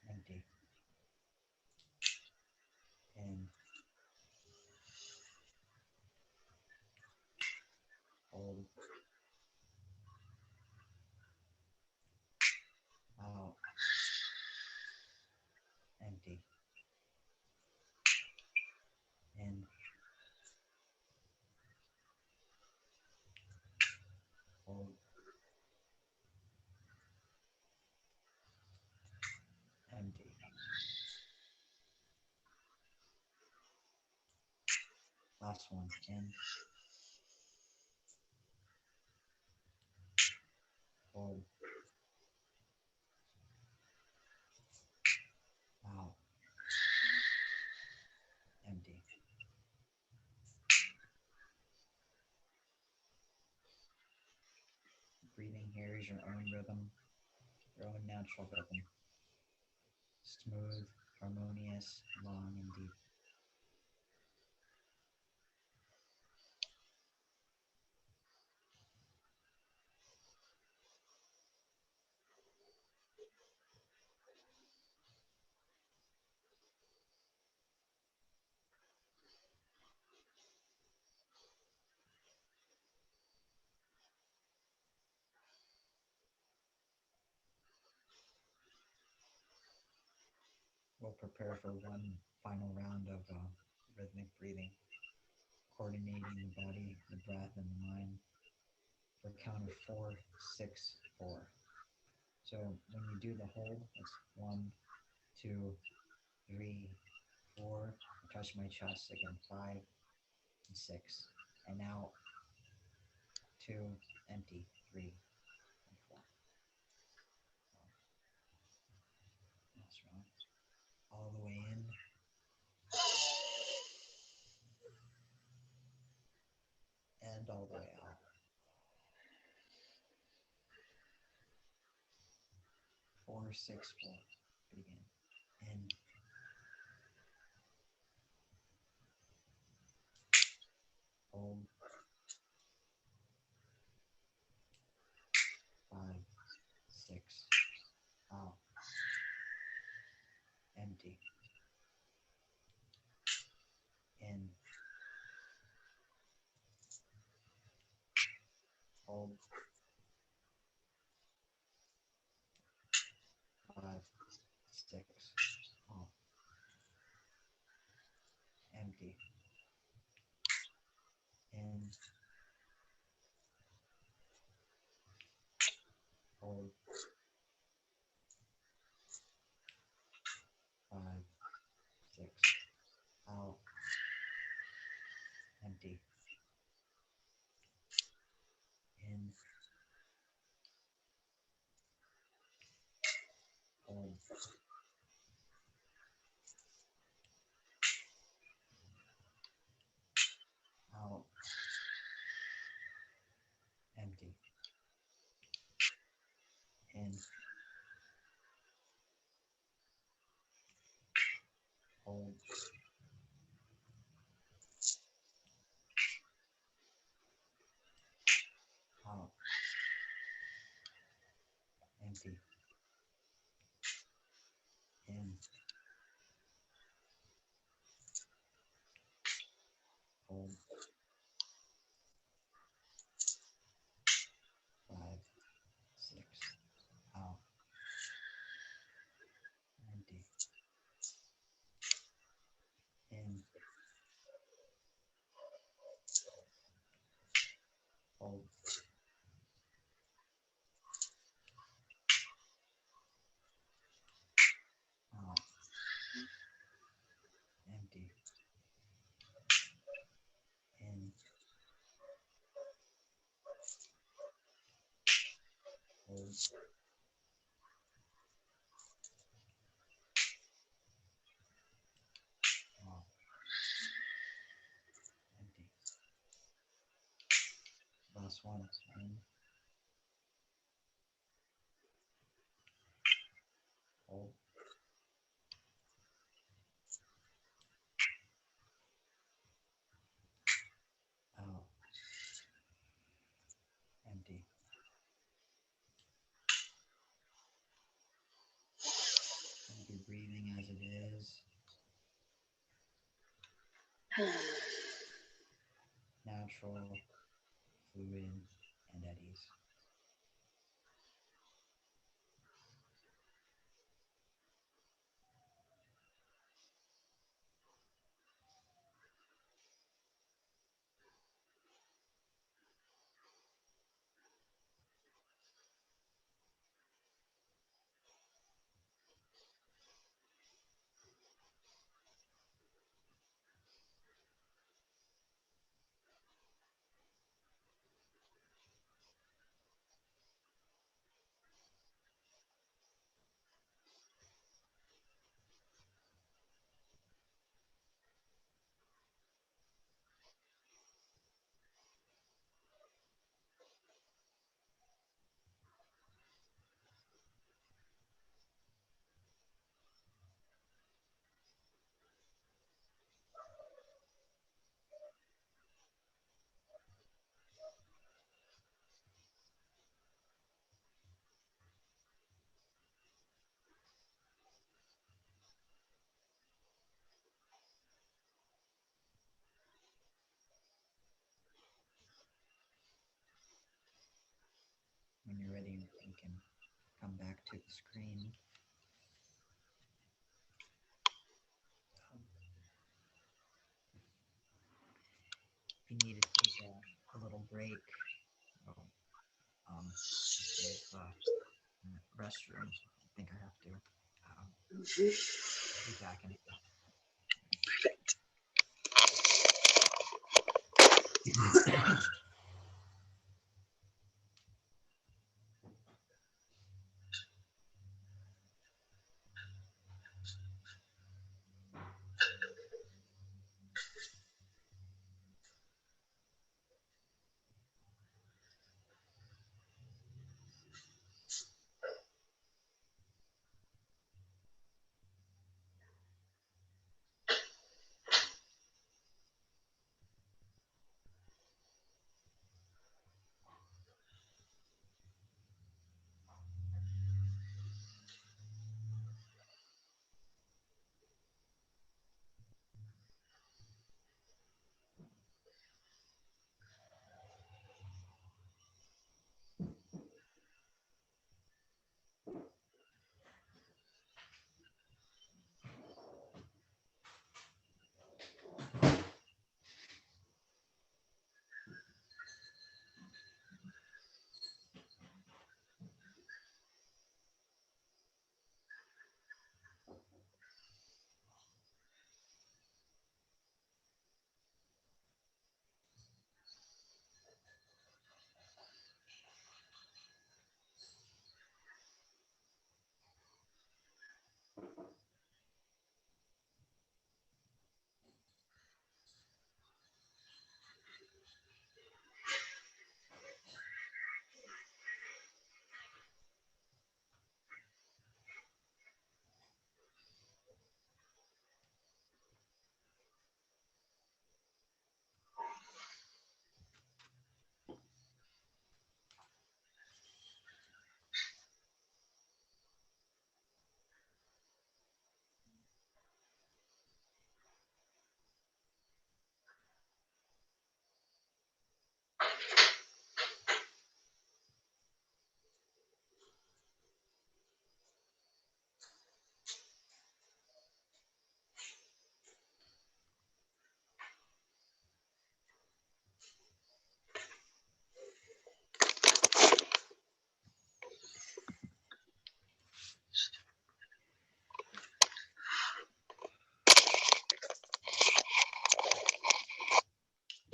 empty, in, hold, out, empty, in, hold, empty. Last one, in, hold, out, empty. Breathing here is your own rhythm, your own natural rhythm. Smooth, harmonious, long, and deep. We'll prepare for one final round of rhythmic breathing, coordinating the body, the breath, and the mind for a count of 4, 6, 4. So when you do the hold, it's 1, 2, 3, 4. I touch my chest again, 5 and 6. And now 2, empty, 3 and 4. That's right. All the way in. And all the way out. 4, 6, 4. Begin. In. Hold. 5, 6. Out. Empty. In. Hold. 5, 6. Out. Empty. In. Hold. 5, 6. Out. Empty. In. Hold. 5. Out. Empty. In. Hold. 5. Out. Empty. In. Hold. 5, 6. Out. Empty. In. Hold. Hold. Out. Empty. Last one. In. Hold. Out. Empty. Keep your breathing as it is. Natural, fluid, and at ease. When you're ready, you can come back to the screen. If you need to take a little break, go use the restroom. I think I have to. Be back in a bit.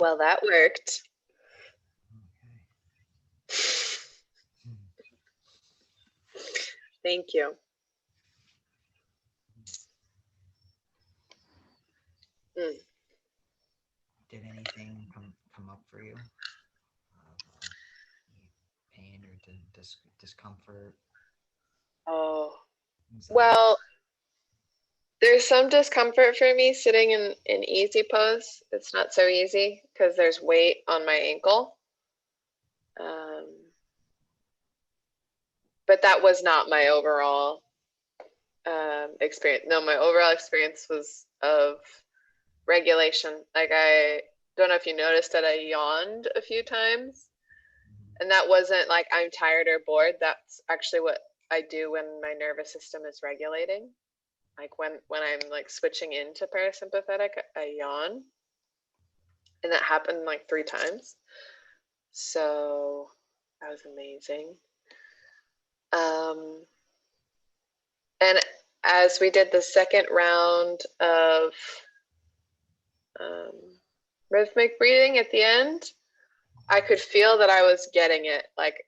Well, that worked. Okay. Thank you. Mm. Did anything come up for you? Pain or discomfort? Oh, Anxiety? well, there's some discomfort for me sitting in easy pose. It's not so easy because there's weight on my ankle. But that was not my overall experience. No, my overall experience was of regulation. Like, I don't know if you noticed that I yawned a few times. And that wasn't like I'm tired or bored. That's actually what I do when my nervous system is regulating. Like when I'm like switching into parasympathetic, I yawn. And that happened like 3 times. So that was amazing. And as we did the second round of rhythmic breathing at the end, I could feel that I was getting it. Like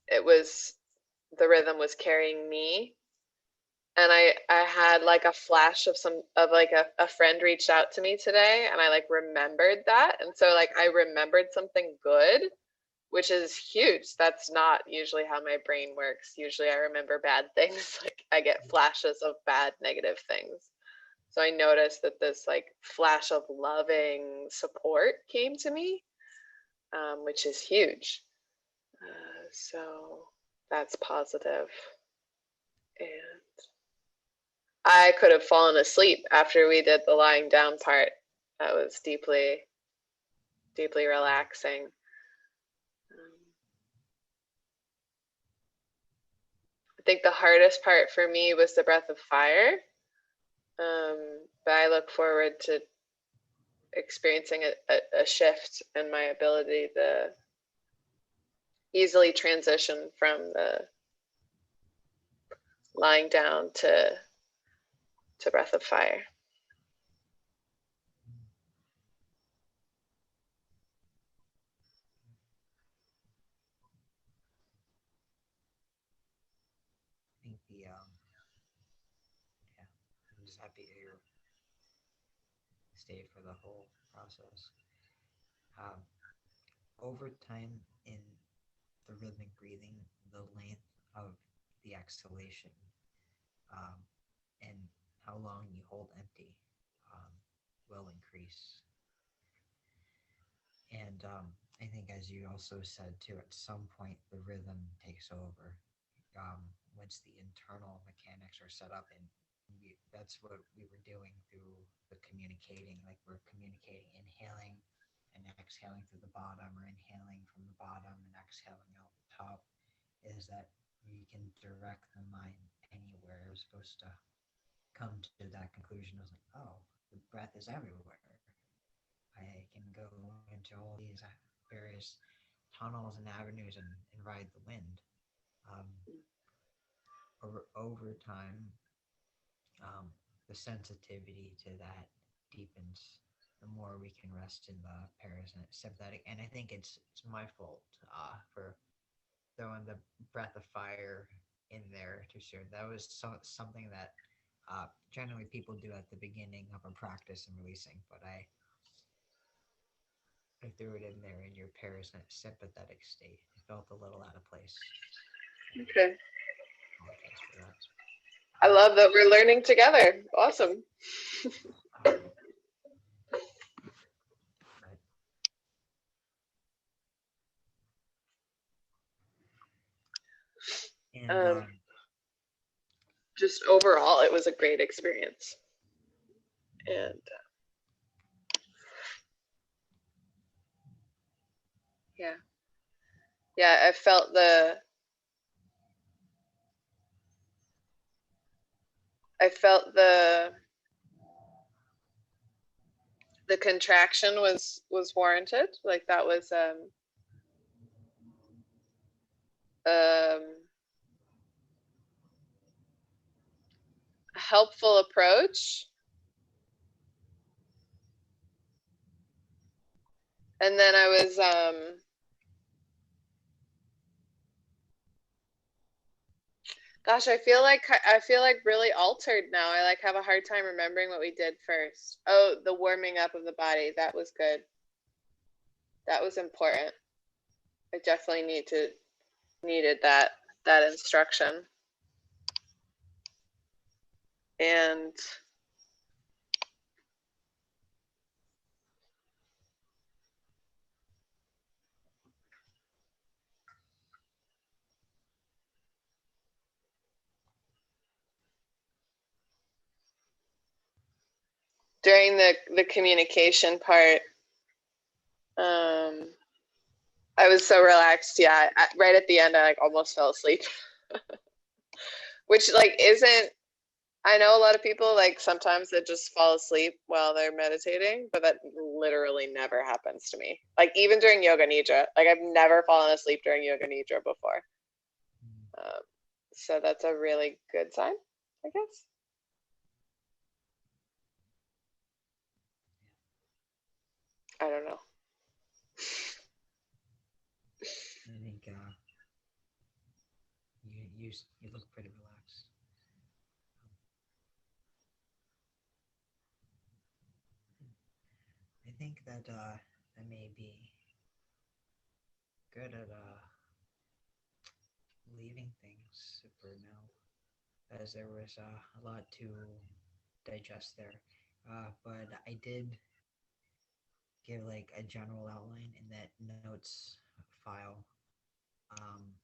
it was, the rhythm was carrying me. And I had like a flash of like a friend reached out to me today, and I like remembered that. And so like I remembered something good, which is huge. That's not usually how my brain works. Usually I remember bad things. Like I get flashes of bad, negative things. So I noticed that this like flash of loving support came to me, which is huge. So that's positive. And I could have fallen asleep after we did the lying down part. That was deeply, deeply relaxing. I think the hardest part for me was the breath of fire. But I look forward to experiencing a shift in my ability to easily transition from the lying down to breath of fire. I think yeah, I'm just happy you stayed for the whole process. Um, over time in the rhythmic breathing, the length of the exhalation um, and how long you hold empty um, will increase. And I think, as you also said too, at some point the rhythm takes over. Once the internal mechanics are set up, and that's what we were doing through the communicating. Like we're communicating, inhaling and exhaling through the bottom, or inhaling from the bottom and exhaling out the top. Is that you can direct the mind anywhere. It was supposed to come to that conclusion. I was like, oh, the breath is everywhere. I can go into all these various tunnels and avenues and ride the wind. Um, over time, the sensitivity to that deepens. The more we can rest in the parasympathetic, and I think it's my fault for throwing the breath of fire in there too soon. That was something that generally people do at the beginning of a practice and releasing, but I threw it in there in your parasympathetic state. It felt a little out of place. Okay. Apologize for that. I love that we're learning together. Awesome. Um, and Just overall, it was a great experience. And yeah, I felt the contraction was warranted. Like that was a helpful approach. And then I was Gosh, I feel like really altered now. I like have a hard time remembering what we did first. Oh, the warming up of the body. That was good. That was important. I definitely needed that instruction. And during the communication part, I was so relaxed. Yeah, right at the end, I like almost fell asleep, which like isn't. I know a lot of people like sometimes they just fall asleep while they're meditating, but that literally never happens to me. Like even during yoga nidra, like I've never fallen asleep during yoga nidra before. Um, so that's a really good sign, I guess. I don't know. I think you look pretty relaxed. I think that I may be good at leaving things for now, as there was a lot to digest there. But I did give like a general outline in that notes file, um,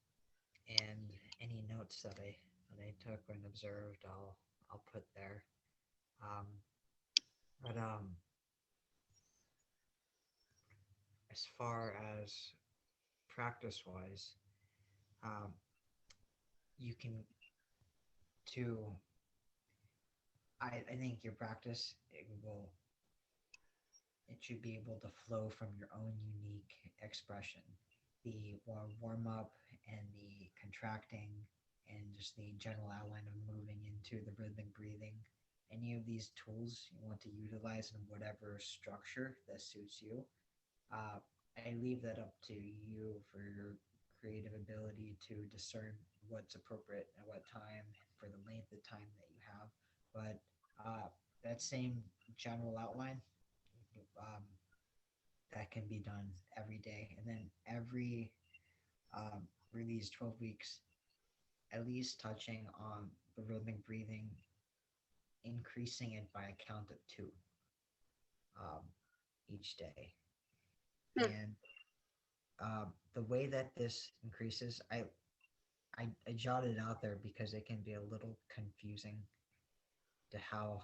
and any notes that I took and observed, I'll put there. Um, but as far as practice wise, um, you can to I think your practice it should be able to flow from your own unique expression. The warm up and the contracting and just the general outline of moving into the rhythmic breathing. Any of these tools you want to utilize in whatever structure that suits you. Uh, I leave that up to you for your creative ability to discern what's appropriate at what time for the length of time that you have. But that same general outline, um, that can be done every day, and then for these 12 weeks, at least touching on the rhythmic breathing, increasing it by a count of two um, each day. Hmm. And the way that this increases, I jotted it out there because it can be a little confusing to how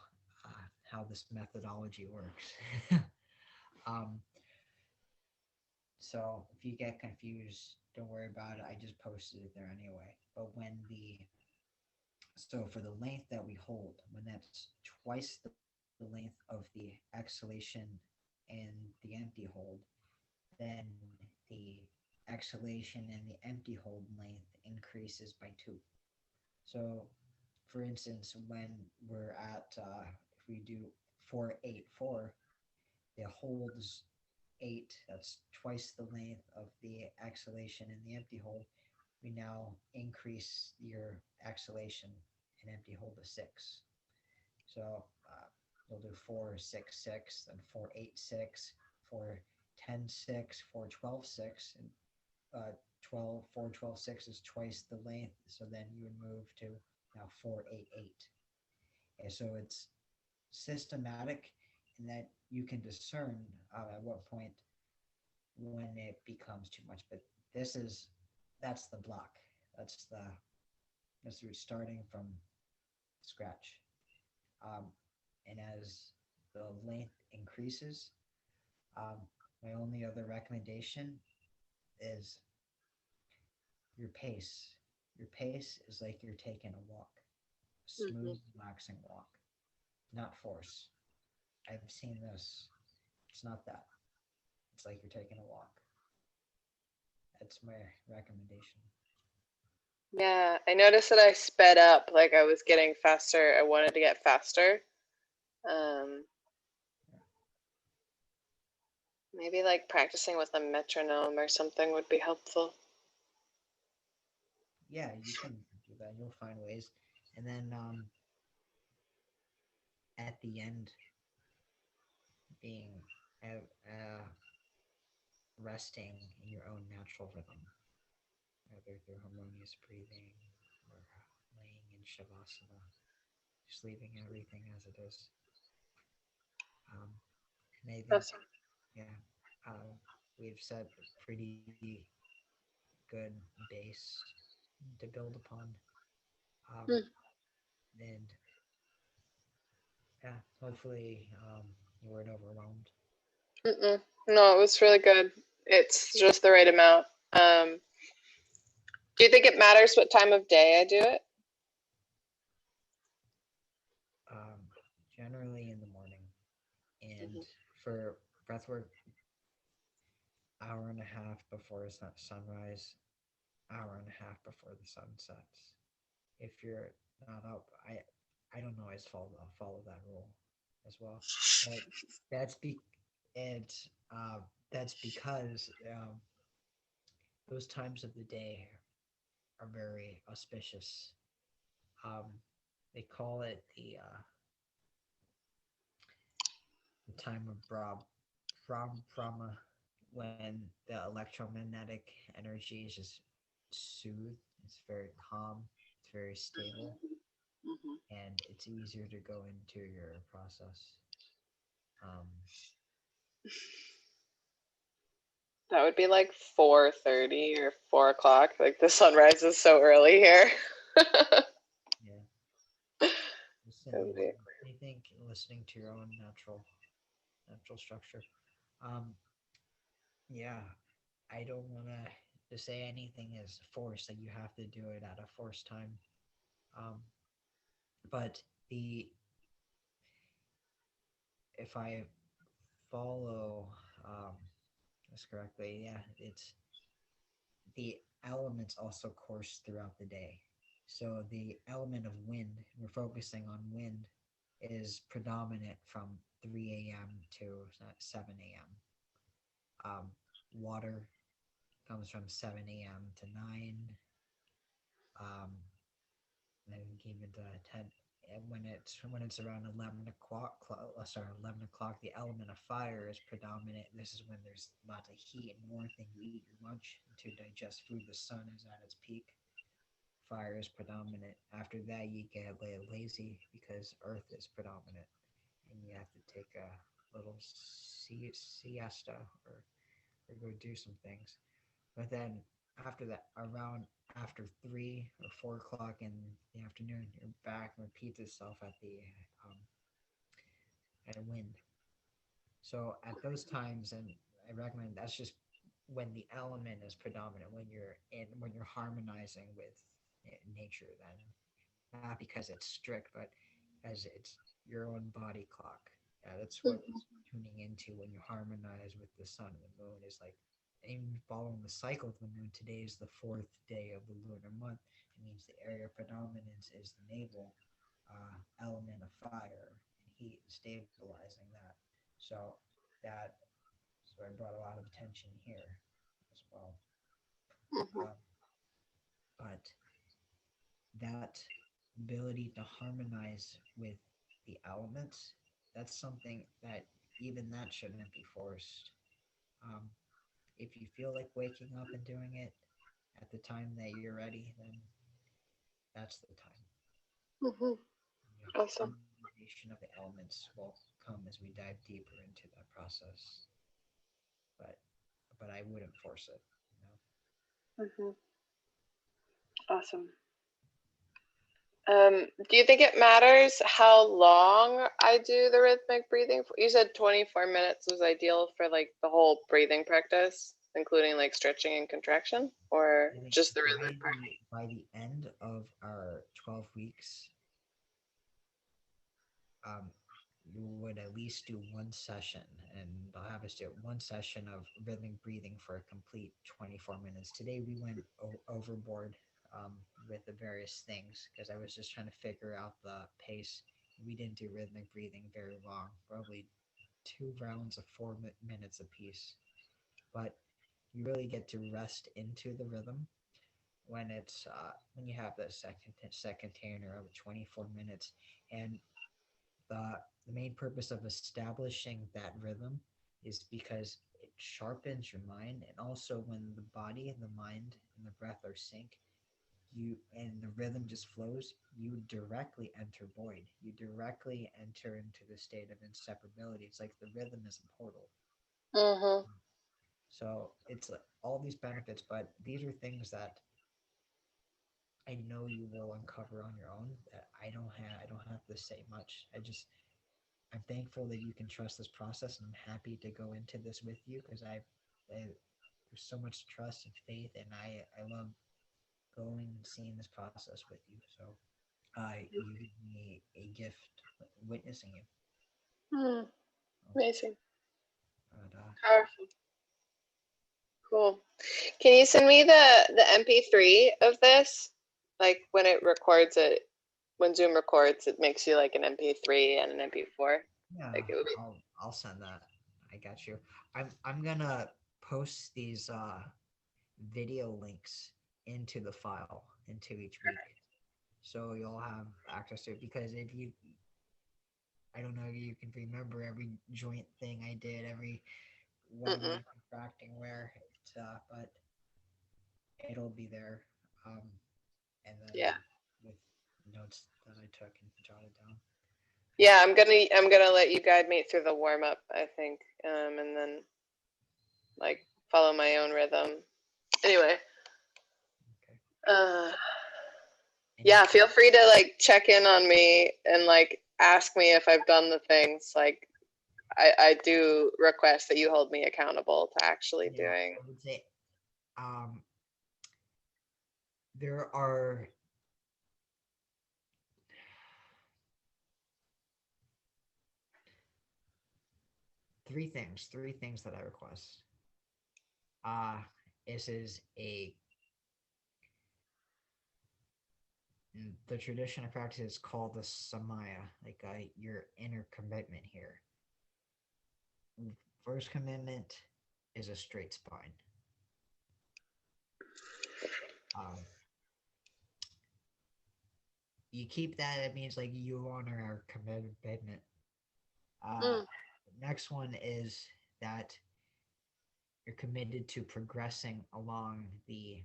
this methodology works. um, so if you get confused, don't worry about it. I just posted it there anyway. But so for the length that we hold, when that's twice the length of the exhalation and the empty hold, then the exhalation and the empty hold length increases by two. So, for instance, when we're if we do 4-8-4, the hold is 8. That's twice the length of the exhalation and the empty hold. We now increase your exhalation and empty hold to 6. So we'll do 4-6-6, then 4-8-6, 4-10-6, 4-12-6, and 4-12-6 is twice the length. So then you would move to now 4-8-8. And so it's systematic in that you can discern at what point when it becomes too much. But that's the block. That's the that's you're starting from scratch. Um, and as the length increases, um, my only other recommendation is your pace. Your pace is like you're taking a walk, a Mm-hmm. smooth, relaxing walk, not force. I've seen this. It's not that. It's like you're taking a walk. That's my recommendation. Yeah, I noticed that I sped up, like I was getting faster. I wanted to get faster. Um, Maybe like practicing with a metronome or something would be helpful. Yeah, you can. do that. You'll find ways. And then at the end, being resting in your own natural rhythm, whether through harmonious breathing or laying in shavasana, just leaving everything as it is. Um, and I think, Awesome. yeah, uh, we've set a pretty good base to build upon. Mm, And yeah, hopefully you weren't overwhelmed. mm-mm. No, it was really good. It's just the right amount. Do you think it matters what time of day I do it? Um, Generally in the morning. And Hmm. for breathwork, hour and a half before sunrise, hour and a half before the sun sets. If you're not up, I don't always follow that rule as well, but that's be and that's because those times of the day are very auspicious. Um, they call it the time of Brahma, when the electromagnetic energy is just soothed. It's very calm. It's very stable, Hmm. and it's easier to go into your process. Um, That would be like 4:30 or 4 o'clock. Like the sunrise is so early here. yeah, That would listening. be- I think listening to your own natural structure. Um, yeah, I don't want to say anything is forced that you have to do it at a forced time. Um, but the if I follow this correctly, yeah, it's the elements also course throughout the day. So the element of wind, we're focusing on wind, is predominant from 3 a.m. to 7 a.m. Water comes from 7 a.m. to 9. Um, then we came into 10. And when it's around 11 o'clock, sorry, 11 o'clock, the element of fire is predominant. This is when there's lots of heat and warmth, and you eat your lunch to digest food. The sun is at its peak. Fire is predominant. After that, you get lazy because Earth is predominant, and you have to take a little siesta or go do some things. But then after that, around after 3 or 4 o'clock in the afternoon, you're back and repeats itself um, at a wind. So at those times, and I recommend that's just when the element is predominant, when you're harmonizing with nature. Then not because it's strict, but as it's your own body clock. That's what Mhm. it's tuning into when you harmonize with the sun and the moon. Is like in following the cycle of the moon. Today is the fourth day of the lunar month. It means the area of predominance is the navel element of fire and heat, stabilizing that. So that so I brought a lot of attention here as well. Mhm. Um, but that ability to harmonize with the elements, that's something that even that shouldn't be forced. Um, if you feel like waking up and doing it at the time that you're ready, then that's the time. Mhm. The Awesome. harmonization of the elements will come as we dive deeper into that process. But I wouldn't force it. You know? Mhm. Awesome. Do you think it matters how long I do the rhythmic breathing? You said 24 minutes was ideal for like the whole breathing practice, including like stretching and contraction, or I think just the rhythmic part? by the end of our 12 weeks, um, you would at least do one session, and I'll have us do one session of rhythmic breathing for a complete 24 minutes. Today we went overboard with the various things because I was just trying to figure out the pace. We didn't do rhythmic breathing very long, probably 2 rounds of 4 minutes apiece. But you really get to rest into the rhythm when it's when you have the set container of 24 minutes, and the main purpose of establishing that rhythm is because it sharpens your mind, and also when the body and the mind and the breath are sync, you and the rhythm just flows, you directly enter void, you directly enter into the state of inseparability. It's like the rhythm is a portal. Mm-hmm. So it's like all these benefits, but these are things that I know you will uncover on your own, that I don't have to say much. I'm thankful that you can trust this process, and I'm happy to go into this with you because there's so much trust and faith, and I love going and seeing this process with you. So you give me a gift witnessing you. Hmm. Um, Amazing. But Powerful. Cool. Can you send me the MP3 of this? Like when it records it, when Zoom records, it makes you like an MP3 and an MP4. yeah, Like it would be. I'll send that. I got you. I'm gonna post these video links into the file into each week, so you'll have access to it. Because if you, I don't know if you can remember every joint thing I did, every when am Mm-mm. I contracting where, but it'll be there. Um, and then Yeah. with notes that I took and jotted down. Yeah, I'm gonna let you guide me through the warm up, I think, and then like follow my own rhythm. Anyway, Okay. uh, Any yeah, feel free to like check in on me and like ask me if I've done the things. Like I do request that you hold me accountable to actually yeah, doing. I would say um there are three things that I request. Uh this is a the tradition I practice is called the samaya, like your inner commitment here. First commitment is a straight spine. Um, you keep that. It means like you honor our commitment. Uh, Mm, Next one is that you're committed to progressing along the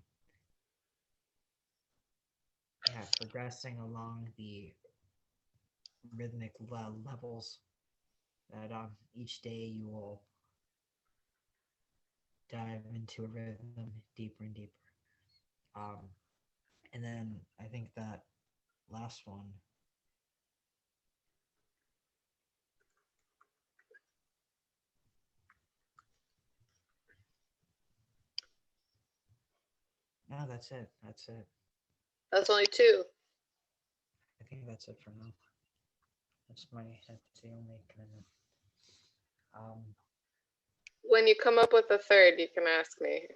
progressing along the rhythmic levels. That each day you will dive into a rhythm deeper and deeper. Um, and then I think that last one. No, that's it. That's it. that's only two. I think that's it for now. That's the only commitment. Um, When you come up with a third, you can ask me.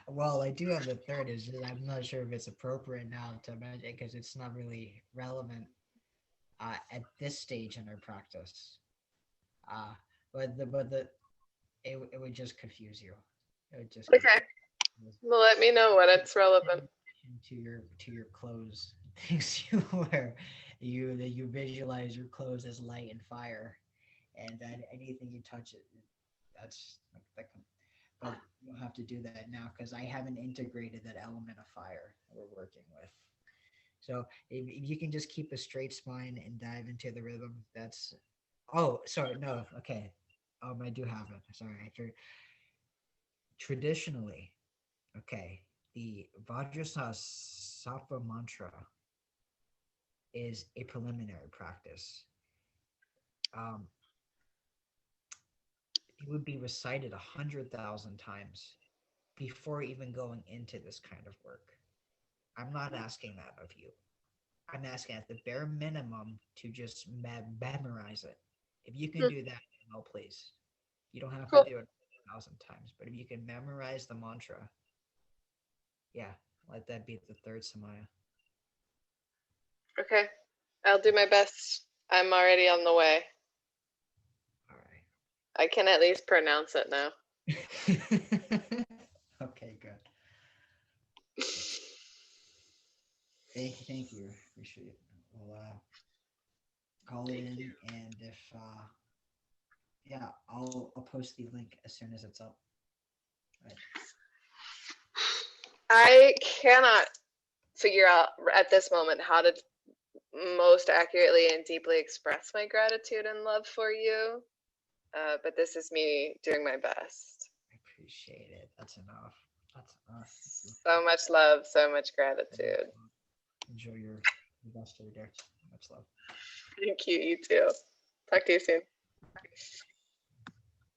well, I do have the third. Is just I'm not sure if it's appropriate now to mention because it's not really relevant at this stage in our practice. Uh, but it would just confuse you. It would just confuse Okay. you. Well, let me know when it's relevant. To your clothes, things you wear, you visualize your clothes as light and fire, and that anything you touch it, that's like that. But you'll have to do that now because I haven't integrated that element of fire that we're working with. So if you can just keep a straight spine and dive into the rhythm, that's. Oh, sorry, no, okay. I do have it. Sorry, traditionally, okay, the Vajrasattva mantra is a preliminary practice. Um, it would be recited 100,000 times before even going into this kind of work. I'm not asking that of you. I'm asking at the bare minimum to just memorize it. If you can Hmm, do that, no, please. You don't have to cool. do it 1,000 times, but if you can memorize the mantra, yeah, let that be the third samaya. Okay. I'll do my best. I'm already on the way. All right. I can at least pronounce it now. Okay, good. Hey, thank you. Appreciate it. We'll call it Thank in, and if yeah, I'll post the link as soon as it's up. Right. I cannot figure out at this moment how to most accurately and deeply express my gratitude and love for you. But this is me doing my best. I appreciate it. That's enough. That's enough. So much love, so much gratitude. Enjoy your rest of your day. Much love. Thank you, you too. Talk to you soon.